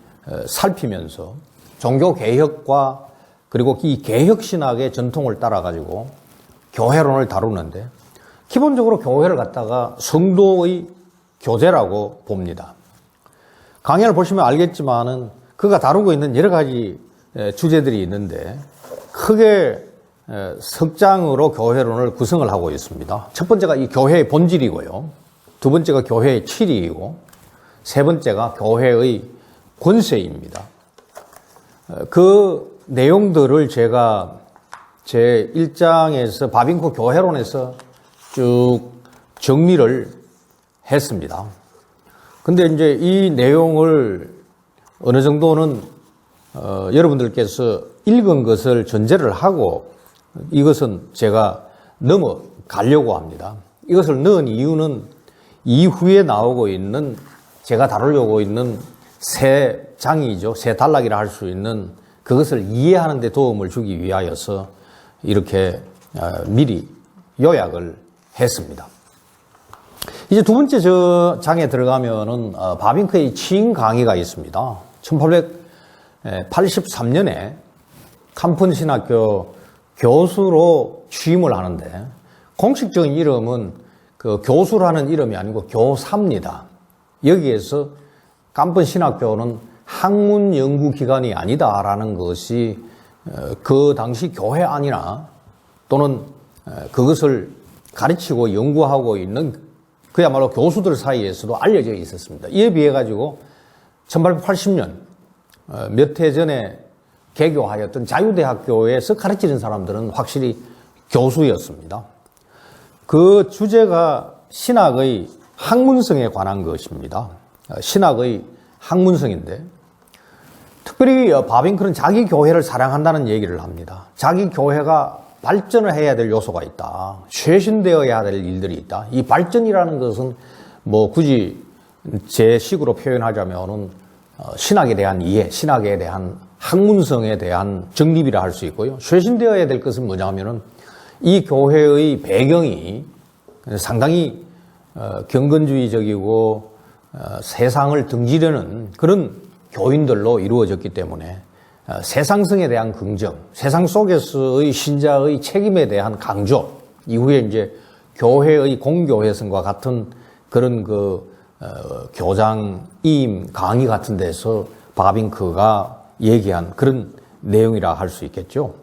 살피면서 종교 개혁과 그리고 이 개혁 신학의 전통을 따라가지고 교회론을 다루는데 기본적으로 교회를 갖다가 성도의 교제라고 봅니다. 강연을 보시면 알겠지만은 그가 다루고 있는 여러 가지 주제들이 있는데 크게 석 장으로 교회론을 구성을 하고 있습니다. 첫 번째가 이 교회의 본질이고요. 두 번째가 교회의 치리이고 세 번째가 교회의 권세입니다. 그 내용들을 제가 제 1장에서 바빙크 교회론에서 쭉 정리를 했습니다. 근데 이제 이 내용을 어느 정도는 여러분들께서 읽은 것을 전제를 하고 이것은 제가 넘어가려고 합니다. 이것을 넣은 이유는 이후에 나오고 있는 제가 다루려고 있는 세 장이죠. 세 단락이라 할 수 있는 그것을 이해하는 데 도움을 주기 위하여서 이렇게 미리 요약을 했습니다. 이제 두 번째 저 장에 들어가면은 바빙크의 취임 강의가 있습니다. 1883년에 캄픈 신학교 교수로 취임을 하는데 공식적인 이름은 그 교수라는 이름이 아니고 교사입니다. 여기에서 캄픈 신학교는 학문 연구 기관이 아니다라는 것이 그 당시 교회 안이나 또는 그것을 가르치고 연구하고 있는 그야말로 교수들 사이에서도 알려져 있었습니다. 이에 비해 가지고 1880년 몇 해 전에 개교하였던 자유대학교에서 가르치는 사람들은 확실히 교수였습니다. 그 주제가 신학의 학문성에 관한 것입니다. 신학의 학문성인데 특별히 바빙크는 자기 교회를 사랑한다는 얘기를 합니다. 자기 교회가 발전을 해야 될 요소가 있다. 쇄신되어야 될 일들이 있다. 이 발전이라는 것은 뭐 굳이 제 식으로 표현하자면은 신학에 대한 이해, 신학에 대한 학문성에 대한 정립이라 할 수 있고요. 쇄신되어야 될 것은 뭐냐면은 이 교회의 배경이 상당히 경건주의적이고 세상을 등지려는 그런 교인들로 이루어졌기 때문에 세상성에 대한 긍정, 세상 속에서의 신자의 책임에 대한 강조, 이후에 이제 교회의 공교회성과 같은 그런 교장, 이임, 강의 같은 데서 바빙크가 얘기한 그런 내용이라 할 수 있겠죠.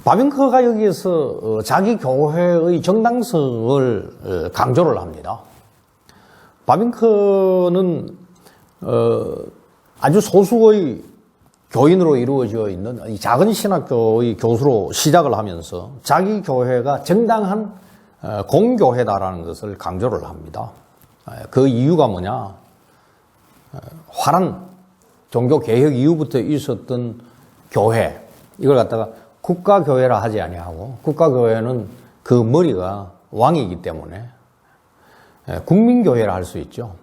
바빙크가 여기에서 자기 교회의 정당성을 강조를 합니다. 바빙크는 아주 소수의 교인으로 이루어져 있는 이 작은 신학교의 교수로 시작을 하면서 자기 교회가 정당한 공교회다라는 것을 강조를 합니다. 그 이유가 뭐냐? 화란 종교개혁 이후부터 있었던 교회, 이걸 갖다가 국가교회라 하지 아니하고 국가교회는 그 머리가 왕이기 때문에 국민교회라 할 수 있죠.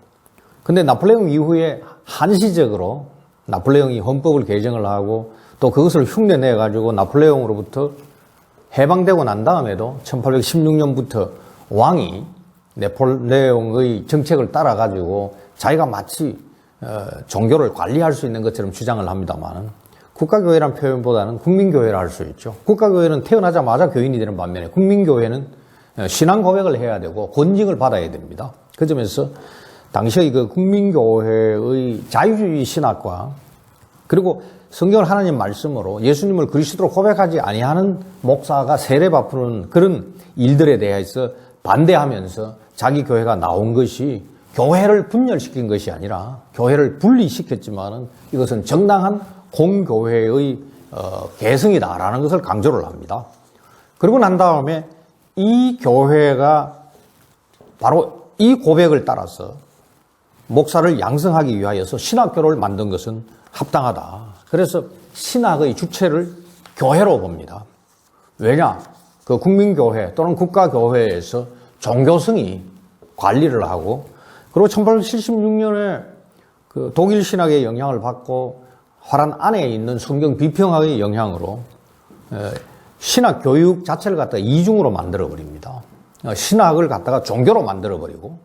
근데 나폴레옹 이후에 한시적으로 나폴레옹이 헌법을 개정을 하고 또 그것을 흉내내 가지고 나폴레옹으로부터 해방되고 난 다음에도 1816년부터 왕이 나폴레옹의 정책을 따라 가지고 자기가 마치 종교를 관리할 수 있는 것처럼 주장을 합니다만 국가교회란 표현보다는 국민교회라 할 수 있죠. 국가교회는 태어나자마자 교인이 되는 반면에 국민교회는 신앙 고백을 해야 되고 권징을 받아야 됩니다. 그 점에서 당시의 그 국민교회의 자유주의 신학과 그리고 성경을 하나님 말씀으로 예수님을 그리스도로 고백하지 아니하는 목사가 세례 베푸는 그런 일들에 대해서 반대하면서 자기 교회가 나온 것이 교회를 분열시킨 것이 아니라 교회를 분리시켰지만은 이것은 정당한 공교회의 개성이다라는 것을 강조를 합니다. 그러고 난 다음에 이 교회가 바로 이 고백을 따라서 목사를 양성하기 위하여서 신학교를 만든 것은 합당하다. 그래서 신학의 주체를 교회로 봅니다. 왜냐? 그 국민교회 또는 국가교회에서 종교성이 관리를 하고 그리고 1876년에 그 독일 신학의 영향을 받고 화란 안에 있는 성경 비평학의 영향으로 신학 교육 자체를 갖다가 이중으로 만들어 버립니다. 신학을 갖다가 종교로 만들어 버리고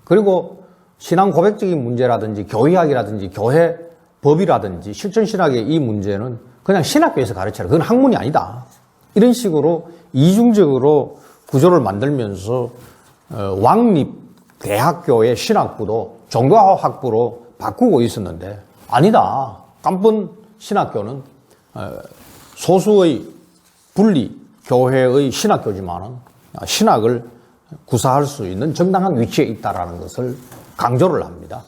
그리고 신앙 고백적인 문제라든지 교의학이라든지 교회 법이라든지 실천신학의 이 문제는 그냥 신학교에서 가르쳐라. 그건 학문이 아니다. 이런 식으로 이중적으로 구조를 만들면서 왕립대학교의 신학부도 종교학부로 바꾸고 있었는데 아니다. 깜쁜 신학교는 소수의 분리 교회의 신학교지만은 신학을 구사할 수 있는 정당한 위치에 있다라는 것을 강조를 합니다.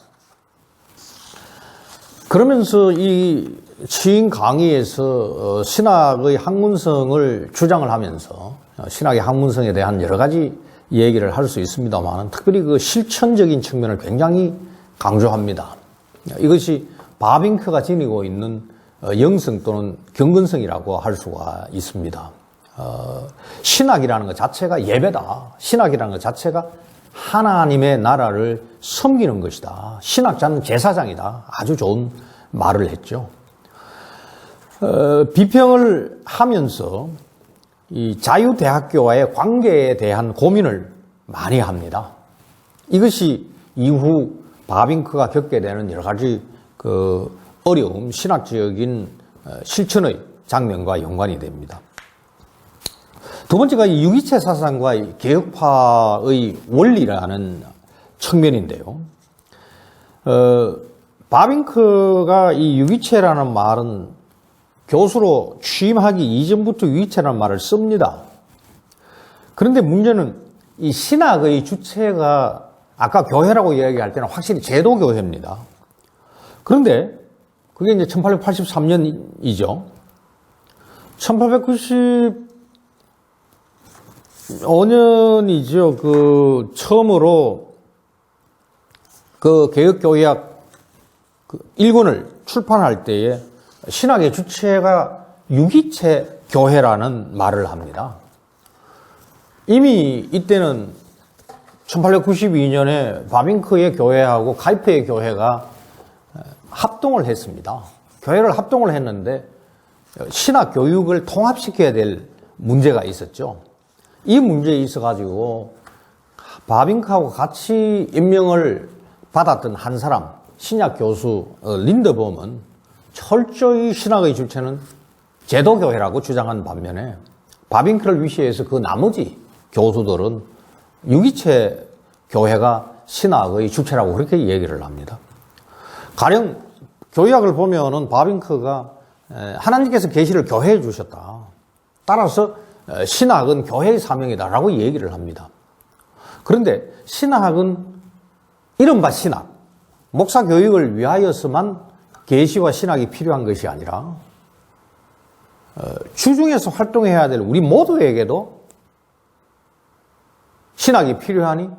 그러면서 이 시인 강의에서 신학의 학문성을 주장을 하면서 신학의 학문성에 대한 여러 가지 얘기를 할 수 있습니다만 특별히 그 실천적인 측면을 굉장히 강조합니다. 이것이 바빙크가 지니고 있는 영성 또는 경건성이라고 할 수가 있습니다. 신학이라는 것 자체가 예배다. 신학이라는 것 자체가 하나님의 나라를 섬기는 것이다. 신학자는 제사장이다. 아주 좋은 말을 했죠. 비평을 하면서 이 자유대학교와의 관계에 대한 고민을 많이 합니다. 이것이 이후 바빙크가 겪게 되는 여러 가지 그 어려움, 신학적인 실천의 장면과 연관이 됩니다. 두 번째가 이 유기체 사상과 이 개혁파의 원리라는 측면인데요. 바빙크가 이 유기체라는 말은 교수로 취임하기 이전부터 유기체라는 말을 씁니다. 그런데 문제는 이 신학의 주체가 아까 교회라고 이야기할 때는 확실히 제도교회입니다. 그런데 그게 이제 1883년이죠. 1895년이죠. 그 처음으로 그 개혁교약 1권을 출판할 때에 신학의 주체가 유기체 교회라는 말을 합니다. 이미 이때는 1892년에 바빙크의 교회하고 카이프의 교회가 합동을 했습니다. 교회를 합동을 했는데 신학 교육을 통합시켜야 될 문제가 있었죠. 이 문제에 있어가지고 바빙크하고 같이 임명을 받았던 한 사람, 신약 교수 린더범은 철저히 신학의 주체는 제도교회라고 주장한 반면에 바빙크를 위시해서 그 나머지 교수들은 유기체 교회가 신학의 주체라고 그렇게 얘기를 합니다. 가령 교약을 보면은 바빙크가 하나님께서 계시를 교회에 주셨다. 따라서 신학은 교회의 사명이다라고 얘기를 합니다. 그런데 신학은 이른바 신학, 목사 교육을 위하여서만 계시와 신학이 필요한 것이 아니라 주중에서 활동해야 될 우리 모두에게도 신학이 필요하니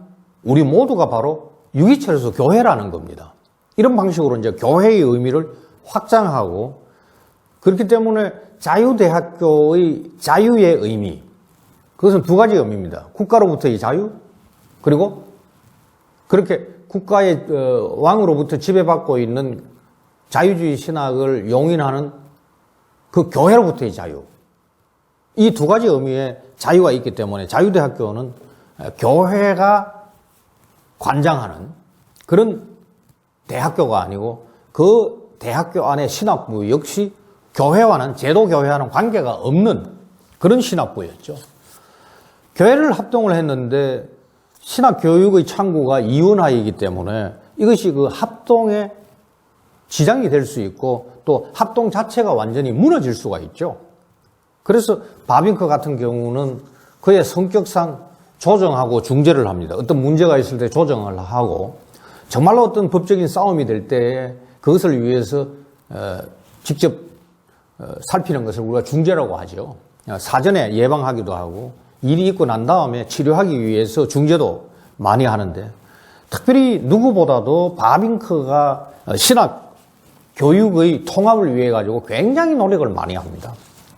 우리 모두가 바로 유기체로서 교회라는 겁니다. 이런 방식으로 이제 교회의 의미를 확장하고 그렇기 때문에 자유대학교의 자유의 의미, 그것은 두 가지 의미입니다. 국가로부터의 자유, 그리고 그렇게 국가의 왕으로부터 지배받고 있는 자유주의 신학을 용인하는 그 교회로부터의 자유. 이 두 가지 의미의 자유가 있기 때문에 자유대학교는 교회가 관장하는 그런 대학교가 아니고 그 대학교 안에 신학부 역시 교회와는 제도교회와는 관계가 없는 그런 신학부였죠. 교회를 합동을 했는데 신학교육의 창구가 이원화이기 때문에 이것이 그 합동의 지장이 될 수 있고 또 합동 자체가 완전히 무너질 수가 있죠. 그래서 바빙크 같은 경우는 그의 성격상 조정하고 중재를 합니다. 어떤 문제가 있을 때 조정을 하고 정말로 어떤 법적인 싸움이 될 때 그것을 위해서 직접 살피는 것을 우리가 중재라고 하죠. 사전에 예방하기도 하고 일이 있고 난 다음에 치료하기 위해서 중재도 많이 하는데 특별히 누구보다도 바빙크가 신학 교육의 통합을 위해 가지고 굉장히 노력을 많이 합니다.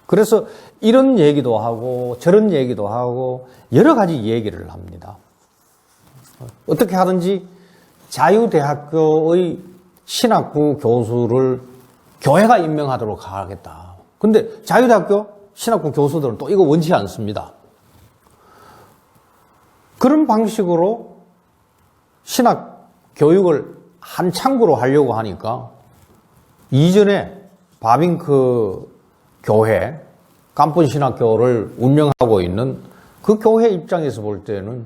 그래서 이런 얘기도 하고 저런 얘기도 하고 여러 가지 얘기를 합니다. 어떻게 하든지 자유대학교의 신학부 교수를 교회가 임명하도록 하겠다. 근데 자유대학교 신학부 교수들은 또 이거 원치 않습니다. 그런 방식으로 신학 교육을 한 창구로 하려고 하니까 이전에 바빙크 교회, 깜쁜 신학교를 운영하고 있는 그 교회 입장에서 볼 때는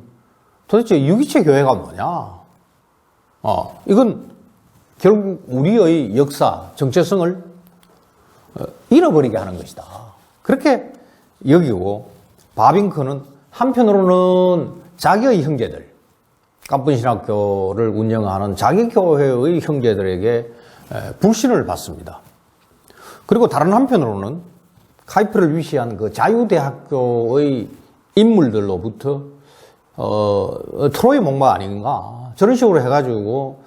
도대체 유기체 교회가 뭐냐? 이건 결국 우리의 역사, 정체성을 잃어버리게 하는 것이다. 그렇게 여기고, 바빙크는 한편으로는 자기의 형제들, 깜분신학교를 운영하는 자기 교회의 형제들에게 불신을 받습니다. 그리고 다른 한편으로는 카이프를 위시한 그 자유대학교의 인물들로부터 트로이 목마 아닌가, 저런 식으로 해가지고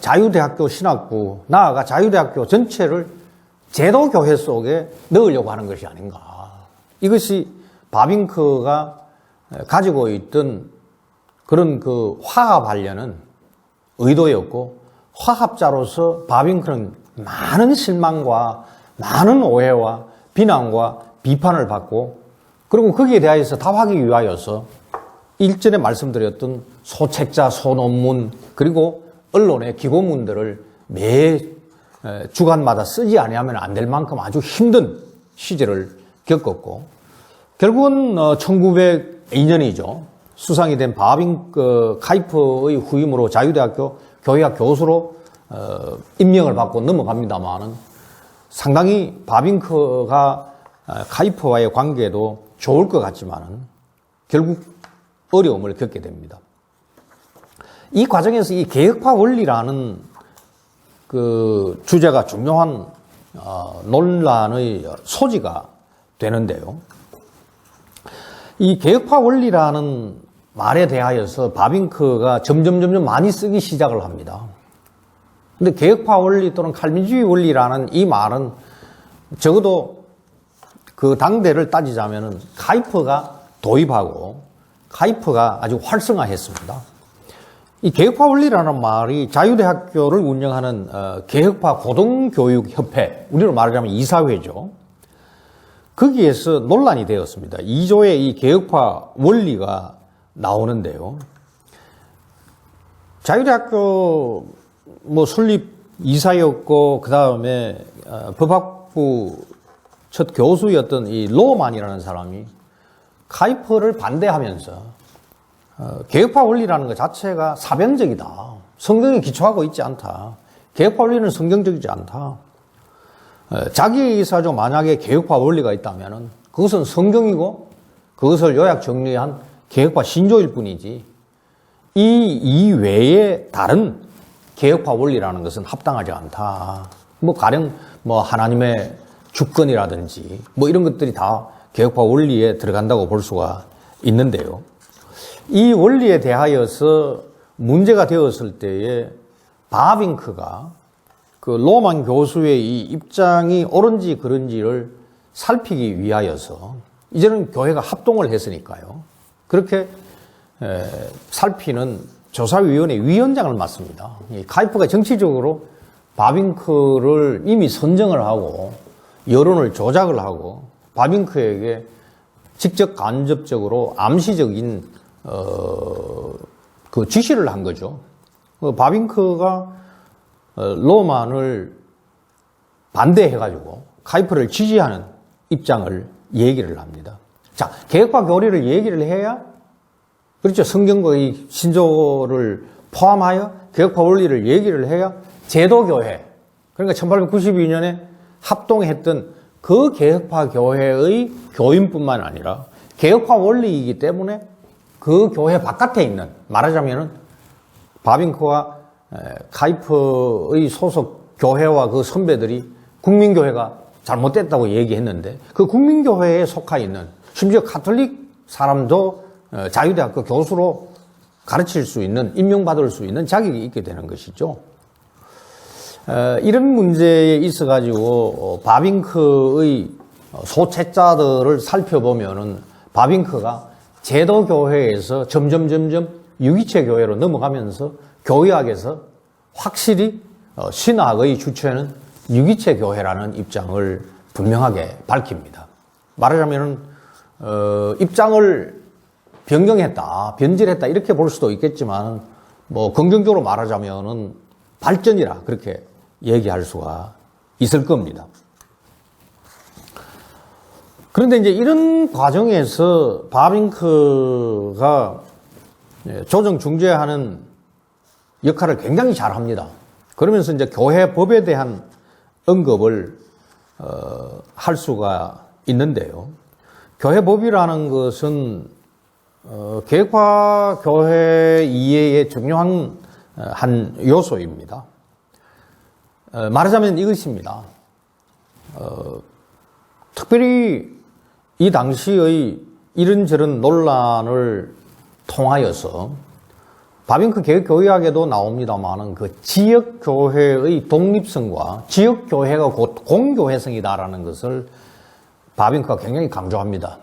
자유대학교 신학부, 나아가 자유대학교 전체를 제도교회 속에 넣으려고 하는 것이 아닌가. 이것이 바빙크가 가지고 있던 그런 그 화합하려는 의도였고, 화합자로서 바빙크는 많은 실망과 많은 오해와 비난과 비판을 받고, 그리고 거기에 대해서 답하기 위하여서 일전에 말씀드렸던 소책자, 소논문, 그리고 언론의 기고문들을 매 주간마다 쓰지 아니하면 안 될 만큼 아주 힘든 시절을 겪었고, 결국은 1902년이죠. 수상이 된 카이프의 후임으로 자유대학교 교회학 교수로 임명을 받고 넘어갑니다만은, 상당히 바빙크가 카이프와의 관계도 좋을 것 같지만은 결국 어려움을 겪게 됩니다. 이 과정에서 이 개혁파 원리라는 그 주제가 중요한 논란의 소지가 되는데요. 이 개혁파 원리라는 말에 대하여서 바빙크가 점점 많이 쓰기 시작을 합니다. 근데 개혁파 원리 또는 칼빈주의 원리라는 이 말은 적어도 그 당대를 따지자면은 카이프가 도입하고 카이프가 아주 활성화했습니다. 이 개혁파 원리라는 말이 자유대학교를 운영하는 개혁파 고등교육협회, 우리로 말하자면 이사회죠. 거기에서 논란이 되었습니다. 2조의 이 개혁파 원리가 나오는데요. 자유대학교 설립 이사였고, 그 다음에 법학부 첫 교수였던 이 로만이라는 사람이 카이프를 반대하면서 개혁파 원리라는 것 자체가 사변적이다. 성경에 기초하고 있지 않다. 개혁파 원리는 성경적이지 않다. 자기의 의사죠. 만약에 개혁파 원리가 있다면 그것은 성경이고 그것을 요약 정리한 개혁파 신조일 뿐이지, 이 외에 다른 개혁파 원리라는 것은 합당하지 않다. 가령 하나님의 주권이라든지 이런 것들이 다 개혁파 원리에 들어간다고 볼 수가 있는데요. 이 원리에 대하여서 문제가 되었을 때에 바빙크가 그 로만 교수의 이 입장이 옳은지 그른지를 살피기 위하여서, 이제는 교회가 합동을 했으니까요, 그렇게 살피는 조사위원회 위원장을 맡습니다. 카이프가 정치적으로 바빙크를 이미 선정을 하고 여론을 조작을 하고 바빙크에게 직접 간접적으로 암시적인 그 지시를 한 거죠. 바빙크가 로만을 반대해가지고 카이프를 지지하는 입장을 얘기를 합니다. 자, 개혁파 교리를 얘기를 해야, 그렇죠, 성경의 신조를 포함하여 개혁파 원리를 얘기를 해야 제도교회, 그러니까 1892년에 합동했던 그 개혁파 교회의 교인뿐만 아니라 개혁파 원리이기 때문에 그 교회 바깥에 있는, 말하자면은 바빙크와 카이프의 소속 교회와 그 선배들이 국민교회가 잘못됐다고 얘기했는데, 그 국민교회에 속하 있는, 심지어 카톨릭 사람도 자유대학교 교수로 가르칠 수 있는, 임명받을 수 있는 자격이 있게 되는 것이죠. 이런 문제에 있어가지고 바빙크의 소책자들을 살펴보면은 바빙크가 제도교회에서 점점 유기체 교회로 넘어가면서 교회학에서 확실히 신학의 주체는 유기체 교회라는 입장을 분명하게 밝힙니다. 말하자면 입장을 변경했다, 변질했다 이렇게 볼 수도 있겠지만, 긍정적으로 말하자면은 발전이라 그렇게 얘기할 수가 있을 겁니다. 그런데 이제 이런 과정에서 바빙크가 조정 중재하는 역할을 굉장히 잘 합니다. 그러면서 이제 교회 법에 대한 언급을 할 수가 있는데요. 교회 법이라는 것은 개혁파 교회 이해의 중요한 한 요소입니다. 말하자면 이것입니다. 특별히 이 당시의 이런저런 논란을 통하여서 바빙크 개혁교회학에도 나옵니다만은 그 지역교회의 독립성과 지역교회가 곧 공교회성이다라는 것을 바빙크가 굉장히 강조합니다.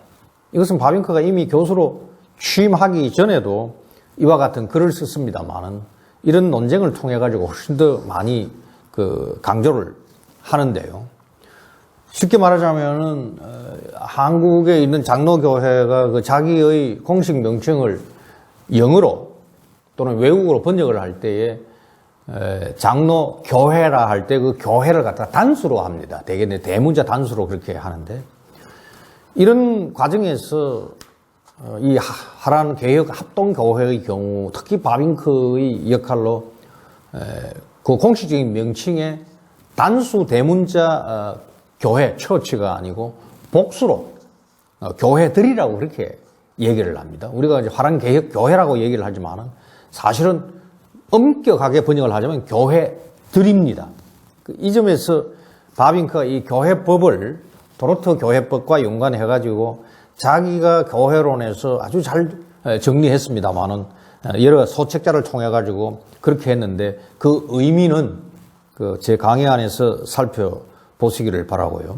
이것은 바빙크가 이미 교수로 취임하기 전에도 이와 같은 글을 썼습니다만은 이런 논쟁을 통해 가지고 훨씬 더 많이 강조를 하는데요. 쉽게 말하자면은 한국에 있는 장로교회가 그 자기의 공식 명칭을 영어로 또는 외국어로 번역을 할 때에 장로교회라 할 때 그 교회를 갖다 단수로 합니다. 대개 대문자 단수로 그렇게 하는데 이런 과정에서 이 하란 개혁 합동교회의 경우 특히 바빙크의 역할로 그 공식적인 명칭에 단수 대문자 교회, 처치가 아니고 복수로 교회들이라고 그렇게 얘기를 합니다. 우리가 이제 화란 개혁 교회라고 얘기를 하지만은 사실은 엄격하게 번역을 하자면 교회들입니다. 이 점에서 바빙크가 이 교회법을 도로트 교회법과 연관해가지고 자기가 교회론에서 아주 잘 정리했습니다만은 여러 소책자를 통해가지고 그렇게 했는데 그 의미는 제 강의 안에서 살펴보시기를 바라고요.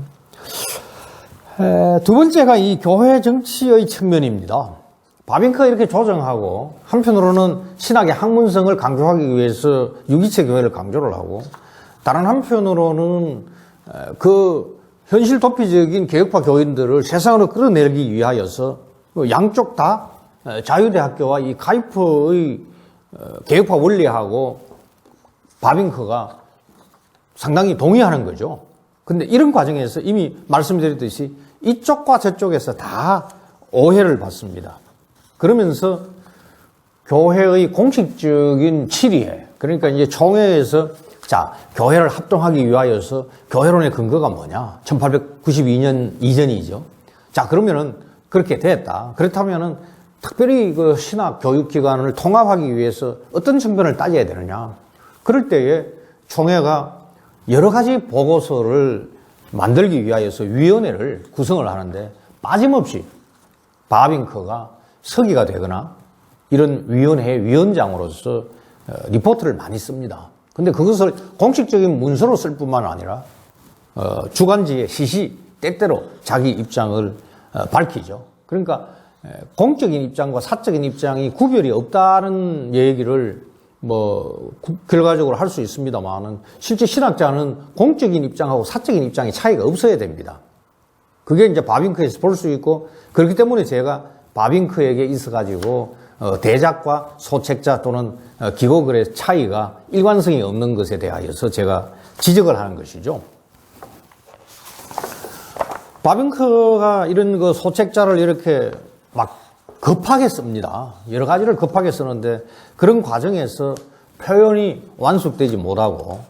두 번째가 이 교회 정치의 측면입니다. 바빙크가 이렇게 조정하고 한편으로는 신학의 학문성을 강조하기 위해서 유기체 교회를 강조를 하고 다른 한편으로는 그 현실 도피적인 개혁파 교인들을 세상으로 끌어내기 위하여서 양쪽 다 자유대학교와 이 가이프의 개혁파 원리하고 바빙크가 상당히 동의하는 거죠. 근데 이런 과정에서 이미 말씀드렸듯이 이쪽과 저쪽에서 다 오해를 받습니다. 그러면서 교회의 공식적인 치리에, 그러니까 이제 총회에서 자, 교회를 합동하기 위하여서 교회론의 근거가 뭐냐? 1892년 이전이죠. 자, 그러면은 그렇게 됐다. 그렇다면은 특별히 그 신학 교육기관을 통합하기 위해서 어떤 측면을 따져야 되느냐? 그럴 때에 총회가 여러 가지 보고서를 만들기 위하여서 위원회를 구성을 하는데 빠짐없이 바빙크가 서기가 되거나 이런 위원회 위원장으로서 리포트를 많이 씁니다. 근데 그것을 공식적인 문서로 쓸 뿐만 아니라 주간지에 시시 때때로 자기 입장을 밝히죠. 그러니까 공적인 입장과 사적인 입장이 구별이 없다는 얘기를 결과적으로 할 수 있습니다만은 실제 신학자는 공적인 입장하고 사적인 입장의 차이가 없어야 됩니다. 그게 이제 바빙크에서 볼 수 있고 그렇기 때문에 제가 바빙크에게 있어가지고 대작과 소책자 또는 기고글의 차이가 일관성이 없는 것에 대하여서 제가 지적을 하는 것이죠. 바빙크가 이런 그 소책자를 이렇게 막 급하게 씁니다. 여러 가지를 급하게 쓰는데 그런 과정에서 표현이 완숙되지 못하고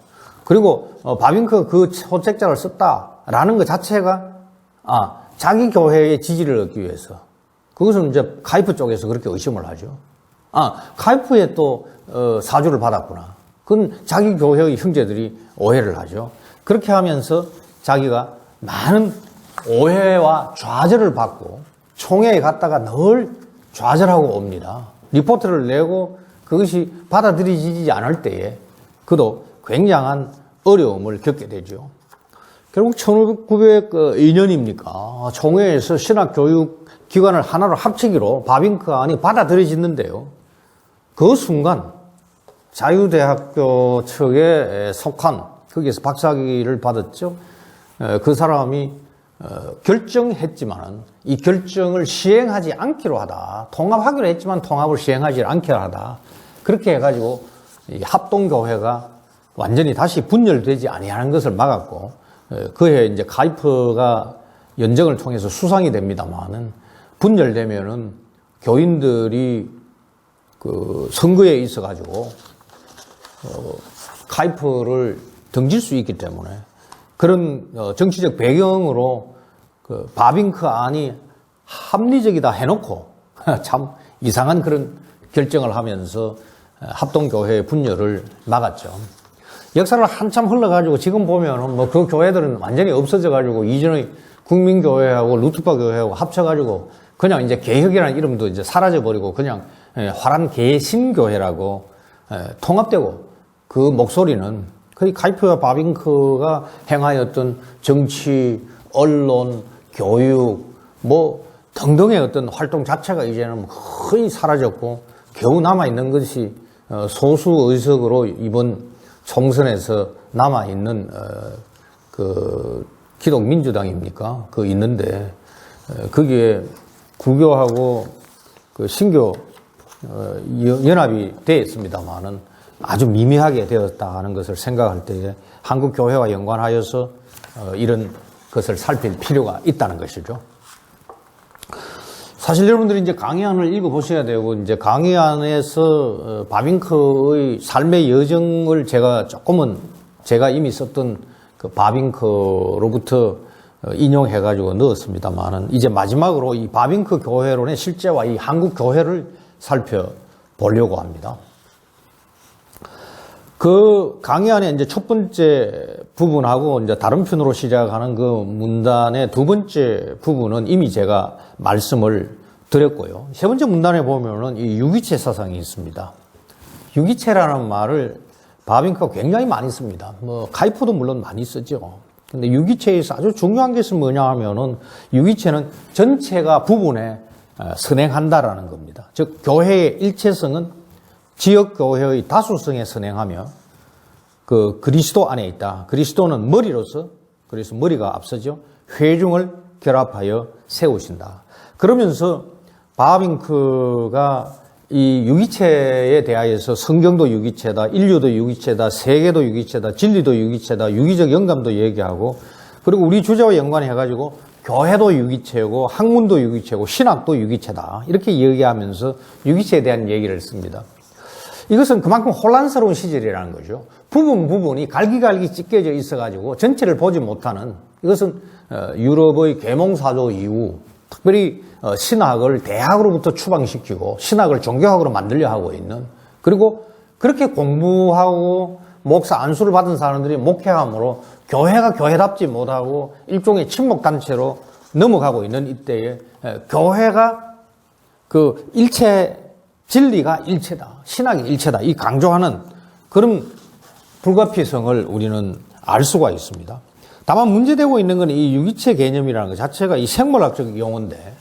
그리고 바빙크가 그 소책자를 썼다라는 것 자체가 자기 교회의 지지를 얻기 위해서 그것은 이제 카이프 쪽에서 그렇게 의심을 하죠. 카이프에 또 사주를 받았구나. 그건 자기 교회의 형제들이 오해를 하죠. 그렇게 하면서 자기가 많은 오해와 좌절을 받고 총회에 갔다가 늘 좌절하고 옵니다. 리포트를 내고 그것이 받아들여지지 않을 때에 그도 굉장한 어려움을 겪게 되죠. 결국 1902년입니까? 총회에서 신학교육기관을 하나로 합치기로 바빙크 안이 받아들여지는데요. 그 순간 자유대학교 측에 속한 거기에서 박사학위를 받았죠. 그 사람이 결정했지만 이 결정을 시행하지 않기로 하다. 통합하기로 했지만 통합을 시행하지 않기로 하다. 그렇게 해가지고 이 합동교회가 완전히 다시 분열되지 아니하는 것을 막았고 그해 이제 카이프가 연정을 통해서 수상이 됩니다만은 분열되면은 교인들이 그 선거에 있어가지고 카이프를 등질 수 있기 때문에 그런 정치적 배경으로 그 바빙크 안이 합리적이다 해놓고 참 이상한 그런 결정을 하면서 합동교회의 분열을 막았죠. 역사를 한참 흘러가지고 지금 보면은 뭐 그 교회들은 완전히 없어져가지고 이전의 국민교회하고 루트파 교회하고 합쳐가지고 그냥 이제 개혁이라는 이름도 이제 사라져버리고 그냥 화란 개신교회라고 통합되고 그 목소리는 거의 카이프와 바빙크가 행하였던 정치, 언론, 교육 뭐 등등의 어떤 활동 자체가 이제는 거의 사라졌고 겨우 남아있는 것이 소수 의석으로 이번 총선에서 남아있는 그 기독민주당입니까? 그 있는데 거기에 구교하고 그 신교 연합이 되어 있습니다만은 아주 미미하게 되었다 하는 것을 생각할 때에 한국 교회와 연관하여서 이런 것을 살필 필요가 있다는 것이죠. 사실 여러분들이 이제 강의안을 읽어보셔야 되고, 이제 강의안에서 바빙크의 삶의 여정을 조금은 제가 이미 썼던 그 바빙크로부터 인용해가지고 넣었습니다만은, 이제 마지막으로 이 바빙크 교회론의 실제와 이 한국 교회를 살펴보려고 합니다. 그 강의안의 이제 첫 번째 부분하고 이제 다른 편으로 시작하는 그 문단의 두 번째 부분은 이미 제가 말씀을 드렸고요. 세 번째 문단에 보면은 이 유기체 사상이 있습니다. 유기체라는 말을 바빙크가 굉장히 많이 씁니다. 뭐 카이프도 물론 많이 쓰죠. 근데 유기체에서 아주 중요한 것은 뭐냐 하면은 유기체는 전체가 부분에 선행한다라는 겁니다. 즉 교회의 일체성은 지역교회의 다수성에 선행하며 그 그리스도 안에 있다. 그리스도는 머리로서, 그래서 머리가 앞서죠. 회중을 결합하여 세우신다. 그러면서 바빙크가 이 유기체에 대하여서 성경도 유기체다, 인류도 유기체다, 세계도 유기체다, 진리도 유기체다, 유기적 영감도 얘기하고, 그리고 우리 주제와 연관해가지고 교회도 유기체고 학문도 유기체고 신학도 유기체다. 이렇게 얘기하면서 유기체에 대한 얘기를 씁니다. 이것은 그만큼 혼란스러운 시절이라는 거죠. 부분이 갈기갈기 찢겨져 있어가지고 전체를 보지 못하는, 이것은 유럽의 계몽사조 이후 특별히 신학을 대학으로부터 추방시키고 신학을 종교학으로 만들려 하고 있는, 그리고 그렇게 공부하고 목사 안수를 받은 사람들이 목회함으로 교회가 교회답지 못하고 일종의 침묵단체로 넘어가고 있는 이때에 교회가 그 진리가 일체다, 신학이 일체다, 이 강조하는 그런 불가피성을 우리는 알 수가 있습니다. 다만 문제되고 있는 건 이 유기체 개념이라는 것 자체가 이 생물학적 용어인데,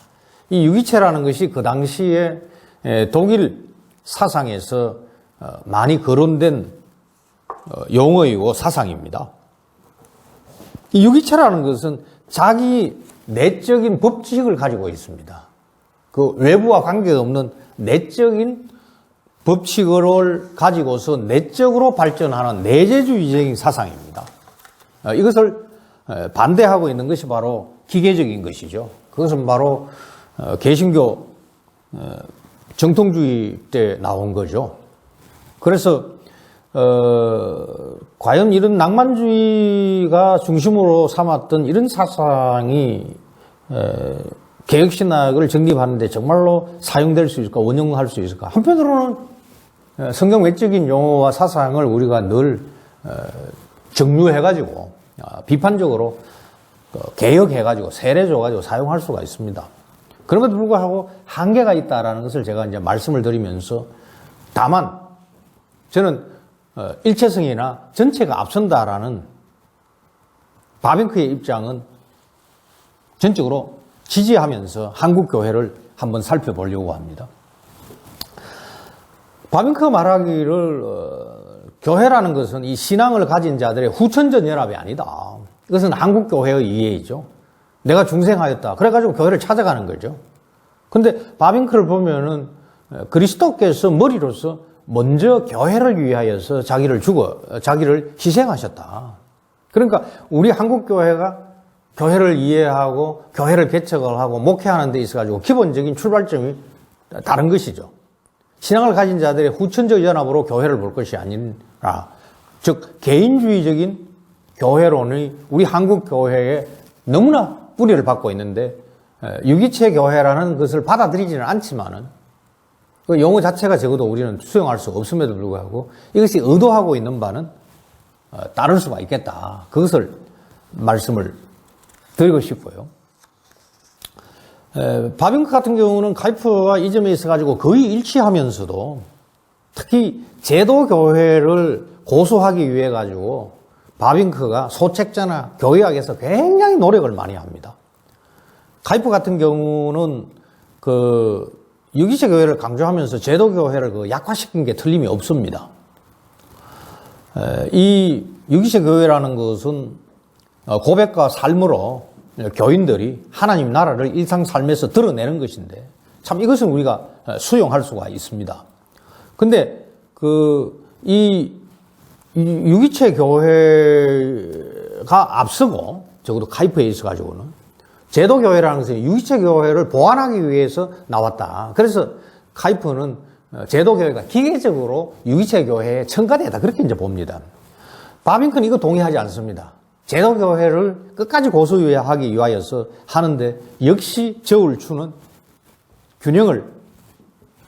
이 유기체라는 것이 그 당시에 독일 사상에서 많이 거론된 용어이고 사상입니다. 이 유기체라는 것은 자기 내적인 법칙을 가지고 있습니다. 그 외부와 관계없는 내적인 법칙을 가지고서 내적으로 발전하는 내재주의적인 사상입니다. 이것을 반대하고 있는 것이 바로 기계적인 것이죠. 그것은 바로 개신교 정통주의 때 나온 거죠. 그래서 과연 이런 낭만주의가 중심으로 삼았던 이런 사상이 개혁신학을 정립하는데 정말로 사용될 수 있을까, 원용할 수 있을까? 한편으로는 성경 외적인 용어와 사상을 우리가 늘 정류해가지고 비판적으로 개혁해가지고 세례줘가지고 사용할 수가 있습니다. 그럼에도 불구하고 한계가 있다라는 것을 제가 이제 말씀을 드리면서, 다만 저는 일체성이나 전체가 앞선다라는 바빙크의 입장은 전적으로 지지하면서 한국 교회를 한번 살펴보려고 합니다. 바빙크가 말하기를 교회라는 것은 이 신앙을 가진 자들의 후천전 연합이 아니다. 이것은 한국 교회의 이해이죠. 내가 중생하였다. 그래가지고 교회를 찾아가는 거죠. 근데 바빙크를 보면은 그리스도께서 머리로서 먼저 교회를 위하여서 자기를 희생하셨다. 그러니까 우리 한국 교회가 교회를 이해하고 교회를 개척을 하고 목회하는 데 있어가지고 기본적인 출발점이 다른 것이죠. 신앙을 가진 자들의 후천적 연합으로 교회를 볼 것이 아니라, 즉 개인주의적인 교회론이 우리 한국 교회에 너무나 뿌리를 받고 있는데, 유기체 교회라는 것을 받아들이지는 않지만은 그 용어 자체가 적어도 우리는 수용할 수 없음에도 불구하고 이것이 의도하고 있는 바는 따를 수가 있겠다. 그것을 말씀을 드리고 싶고요. 바빙크 같은 경우는 가이프와 이 점에 있어가지고 거의 일치하면서도 특히 제도교회를 고수하기 위해 가지고 바빙크가 소책자나 교회학에서 굉장히 노력을 많이 합니다. 가이프 같은 경우는 그 유기체 교회를 강조하면서 제도교회를 약화시킨 게 틀림이 없습니다. 이 유기체 교회라는 것은 고백과 삶으로 교인들이 하나님 나라를 일상 삶에서 드러내는 것인데, 참 이것은 우리가 수용할 수가 있습니다. 근데 이 유기체 교회가 앞서고, 적어도 가이프에 있어가지고는 제도교회라는 것은 유기체 교회를 보완하기 위해서 나왔다. 그래서 가이프는 제도교회가 기계적으로 유기체 교회에 첨가되다, 그렇게 이제 봅니다. 바빙크는 이거 동의하지 않습니다. 제도교회를 끝까지 고수하기 위하여서 하는데, 역시 저울 추는 균형을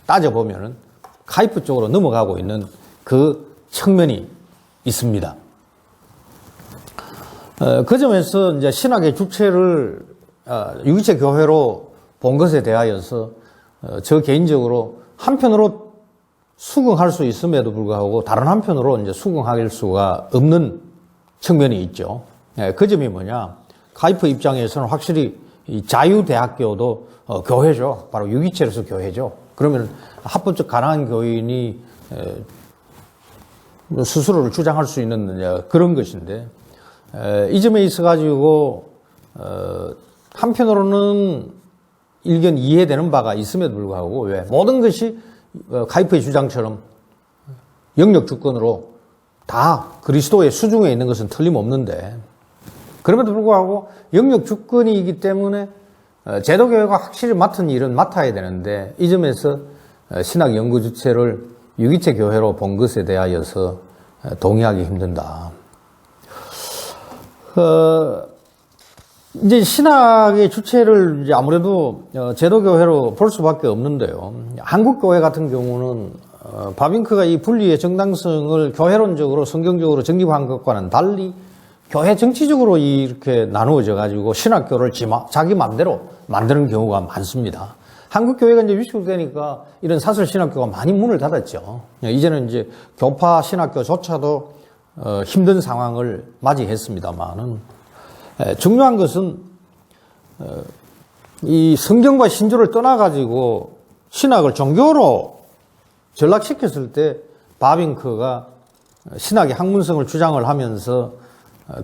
따져보면은 가이프 쪽으로 넘어가고 있는 그 측면이 있습니다. 그 점에서 이제 신학의 주체를 유기체 교회로 본 것에 대하여서 저 개인적으로 한편으로 수긍할 수 있음에도 불구하고 다른 한편으로 이제 수긍할 수가 없는 측면이 있죠. 그 점이 뭐냐? 가이프 입장에서는 확실히 이 자유대학교도 교회죠. 바로 유기체로서 교회죠. 그러면 합법적 가난한 교인이 스스로를 주장할 수 있는 그런 것인데, 이 점에 있어가지고 한편으로는 일견 이해되는 바가 있음에도 불구하고, 왜 모든 것이 가이프의 주장처럼 영역 주권으로 다 그리스도의 수중에 있는 것은 틀림없는데, 그럼에도 불구하고 영역 주권이기 때문에 제도교회가 확실히 맡은 일은 맡아야 되는데, 이 점에서 신학 연구 주체를 유기체 교회로 본 것에 대하여서 동의하기 힘든다. 이제 신학의 주체를 이제 아무래도 제도교회로 볼 수밖에 없는데요. 한국교회 같은 경우는 바빙크가 이 분리의 정당성을 교회론적으로 성경적으로 정립한 것과는 달리 교회 정치적으로 이렇게 나누어져 가지고 신학교를 자기 마음대로 만드는 경우가 많습니다. 한국교회가 이제 위축되니까 이런 사설 신학교가 많이 문을 닫았죠. 이제는 이제 교파 신학교조차도 힘든 상황을 맞이했습니다만은, 중요한 것은 이 성경과 신조를 떠나가지고 신학을 종교로 전락시켰을 때 바빙크가 신학의 학문성을 주장을 하면서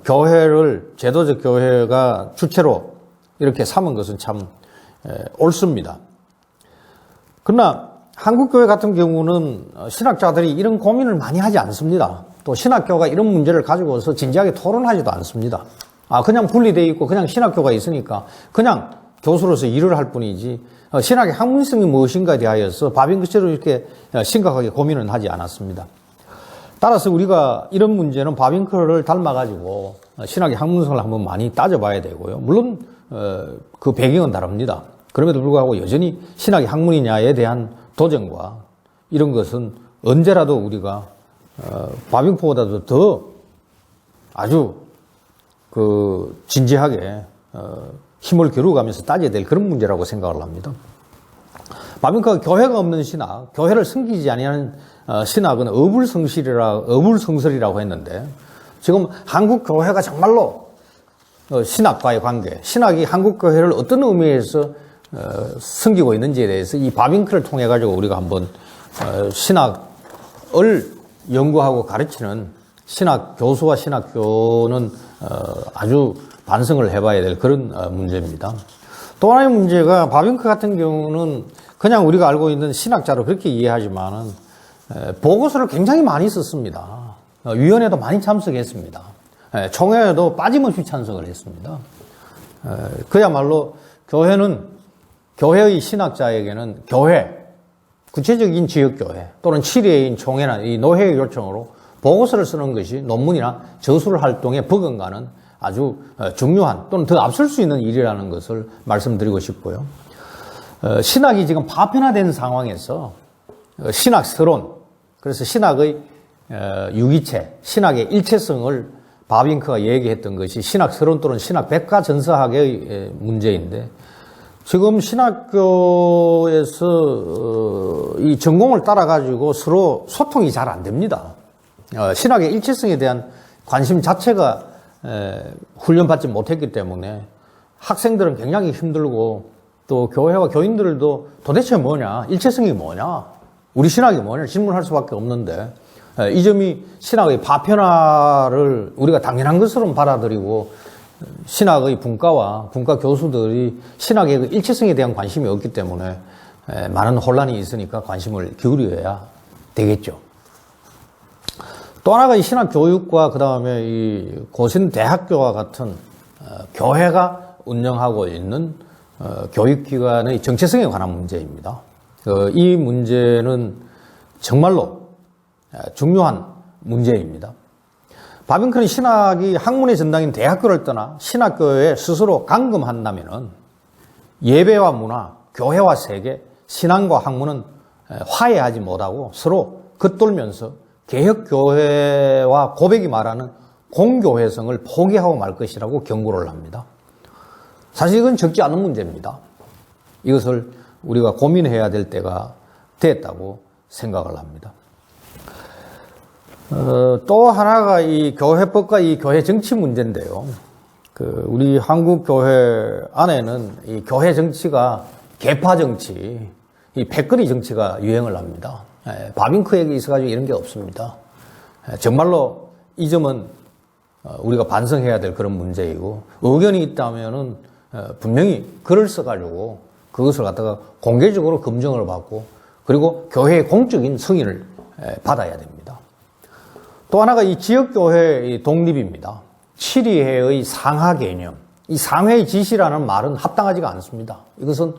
교회를 제도적 교회가 주체로 이렇게 삼은 것은 참 옳습니다. 그러나 한국교회 같은 경우는 신학자들이 이런 고민을 많이 하지 않습니다. 또 신학교가 이런 문제를 가지고서 진지하게 토론하지도 않습니다. 그냥 분리되어 있고 그냥 신학교가 있으니까 그냥 교수로서 일을 할 뿐이지 신학의 학문성이 무엇인가에 대하여서 바빙크처럼 이렇게 심각하게 고민은 하지 않았습니다. 따라서 우리가 이런 문제는 바빙크를 닮아가지고 신학의 학문성을 한번 많이 따져봐야 되고요. 물론 그 배경은 다릅니다. 그럼에도 불구하고 여전히 신학의 학문이냐에 대한 도전과 이런 것은 언제라도 우리가 바빙크보다도 더 아주 진지하게 힘을 겨루가면서 따져야 될 그런 문제라고 생각을 합니다. 바빙크가 교회가 없는 신학, 교회를 섬기지 아니하는 신학은 어불성설이라고 했는데, 지금 한국 교회가 정말로 신학과의 관계, 신학이 한국 교회를 어떤 의미에서 섬기고 있는지에 대해서 이 바빙크를 통해 가지고 우리가 한번 신학을 연구하고 가르치는 신학 교수와 신학교는 아주 반성을 해봐야 될 그런 문제입니다. 또 하나의 문제가 바빙크 같은 경우는 그냥 우리가 알고 있는 신학자로 그렇게 이해하지만은 보고서를 굉장히 많이 썼습니다. 위원회도 많이 참석했습니다. 총회에도 빠짐없이 참석을 했습니다. 그야말로 교회는 교회의 신학자에게는 교회, 구체적인 지역교회 또는 치리회인 총회나 이 노회의 요청으로 보고서를 쓰는 것이 논문이나 저술 활동에 버금가는 아주 중요한 또는 더 앞설 수 있는 일이라는 것을 말씀드리고 싶고요. 신학이 지금 파편화된 상황에서 신학 서론, 그래서 신학의 유기체, 신학의 일체성을 바빙크가 얘기했던 것이 신학 서론 또는 신학 백과전서학의 문제인데, 지금 신학교에서 이 전공을 따라가지고 서로 소통이 잘 안 됩니다. 신학의 일체성에 대한 관심 자체가 훈련받지 못했기 때문에 학생들은 굉장히 힘들고, 또 교회와 교인들도 도대체 뭐냐, 일체성이 뭐냐, 우리 신학이 뭐냐 질문할 수밖에 없는데, 이 점이 신학의 파편화를 우리가 당연한 것으로 받아들이고, 신학의 분과와 분과 교수들이 신학의 일체성에 대한 관심이 없기 때문에 많은 혼란이 있으니까 관심을 기울여야 되겠죠. 또 하나가 이 신학 교육과 그 다음에 이 고신 대학교와 같은 교회가 운영하고 있는 교육기관의 정체성에 관한 문제입니다. 이 문제는 정말로 중요한 문제입니다. 바빙크는 신학이 학문의 전당인 대학교를 떠나 신학교에 스스로 감금한다면 예배와 문화, 교회와 세계, 신앙과 학문은 화해하지 못하고 서로 겉돌면서 개혁교회와 고백이 말하는 공교회성을 포기하고 말 것이라고 경고를 합니다. 사실 이건 적지 않은 문제입니다. 이것을 우리가 고민해야 될 때가 됐다고 생각을 합니다. 또 하나가 이 교회법과 이 교회 정치 문제인데요. 우리 한국 교회 안에는 이 교회 정치가 계파 정치, 이 패거리 정치가 유행을 합니다. 바빙크에게 있어가지고 이런 게 없습니다. 정말로 이 점은 우리가 반성해야 될 그런 문제이고, 의견이 있다면은 분명히 글을 써가지고 그것을 갖다가 공개적으로 검증을 받고, 그리고 교회의 공적인 승인을 받아야 됩니다. 또 하나가 이 지역교회의 독립입니다. 치리회의 상하 개념, 이 상회의 지시라는 말은 합당하지가 않습니다. 이것은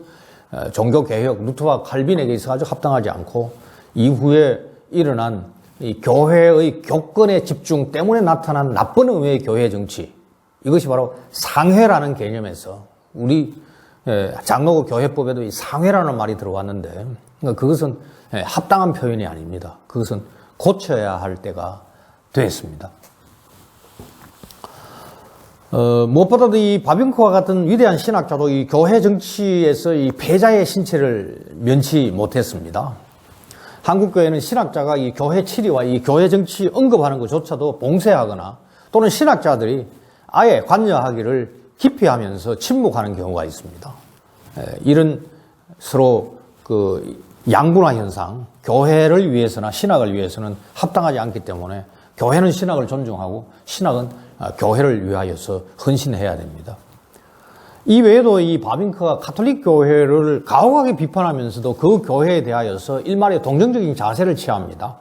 종교개혁, 루터와 칼빈에게 있어서 합당하지 않고, 이후에 일어난 이 교회의 교권의 집중 때문에 나타난 나쁜 의미의 교회 정치, 이것이 바로 상회라는 개념에서 우리 장로교 교회법에도 이 상회라는 말이 들어왔는데, 그것은 합당한 표현이 아닙니다. 그것은 고쳐야 할 때가 됐습니다. 무엇보다도 이 바빙크와 같은 위대한 신학자도 이 교회 정치에서 이 패자의 신체를 면치 못했습니다. 한국교회는 신학자가 이 교회 치리와 이 교회 정치 언급하는 것조차도 봉쇄하거나, 또는 신학자들이 아예 관여하기를 기피하면서 침묵하는 경우가 있습니다. 이런 서로 양분화 현상, 교회를 위해서나 신학을 위해서는 합당하지 않기 때문에 교회는 신학을 존중하고 신학은 교회를 위하여서 헌신해야 됩니다. 이 외에도 이 바빙크가 가톨릭 교회를 가혹하게 비판하면서도 그 교회에 대하여서 일말의 동정적인 자세를 취합니다.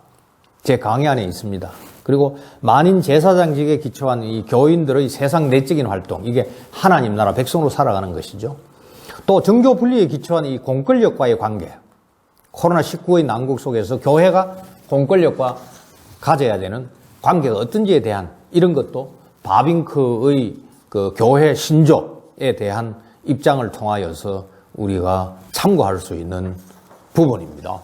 제 강의 안에 있습니다. 그리고 만인 제사장직에 기초한 이 교인들의 세상 내적인 활동, 이게 하나님 나라 백성으로 살아가는 것이죠. 또 정교 분리에 기초한 이 공권력과의 관계, 코로나19의 난국 속에서 교회가 공권력과 가져야 되는 관계가 어떤지에 대한 이런 것도 바빙크의 교회 신조에 대한 입장을 통하여서 우리가 참고할 수 있는 부분입니다.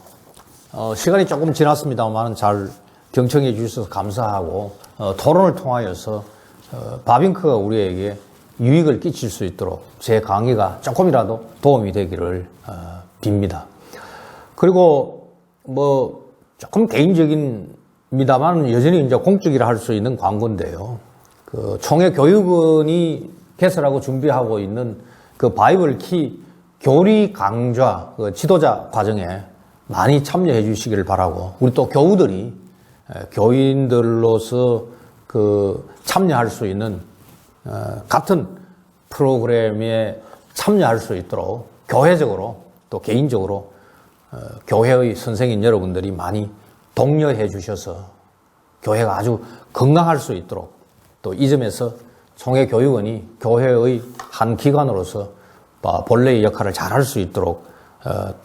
시간이 조금 지났습니다만 잘 경청해 주셔서 감사하고, 토론을 통하여서 바빙크가 우리에게 유익을 끼칠 수 있도록 제 강의가 조금이라도 도움이 되기를 빕니다. 그리고 조금 개인적입니다만 여전히 이제 공적이라 할 수 있는 광고인데요. 총회 교육원이 개설하고 준비하고 있는 바이블 키 교리 강좌 지도자 과정에 많이 참여해 주시기를 바라고, 우리 또 교우들이 교인들로서 참여할 수 있는 같은 프로그램에 참여할 수 있도록 교회적으로 또 개인적으로 교회의 선생님 여러분들이 많이 독려해 주셔서 교회가 아주 건강할 수 있도록, 또 이 점에서 총회 교육원이 교회의 한 기관으로서 본래의 역할을 잘할 수 있도록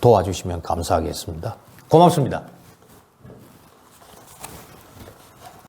도와주시면 감사하겠습니다. 고맙습니다.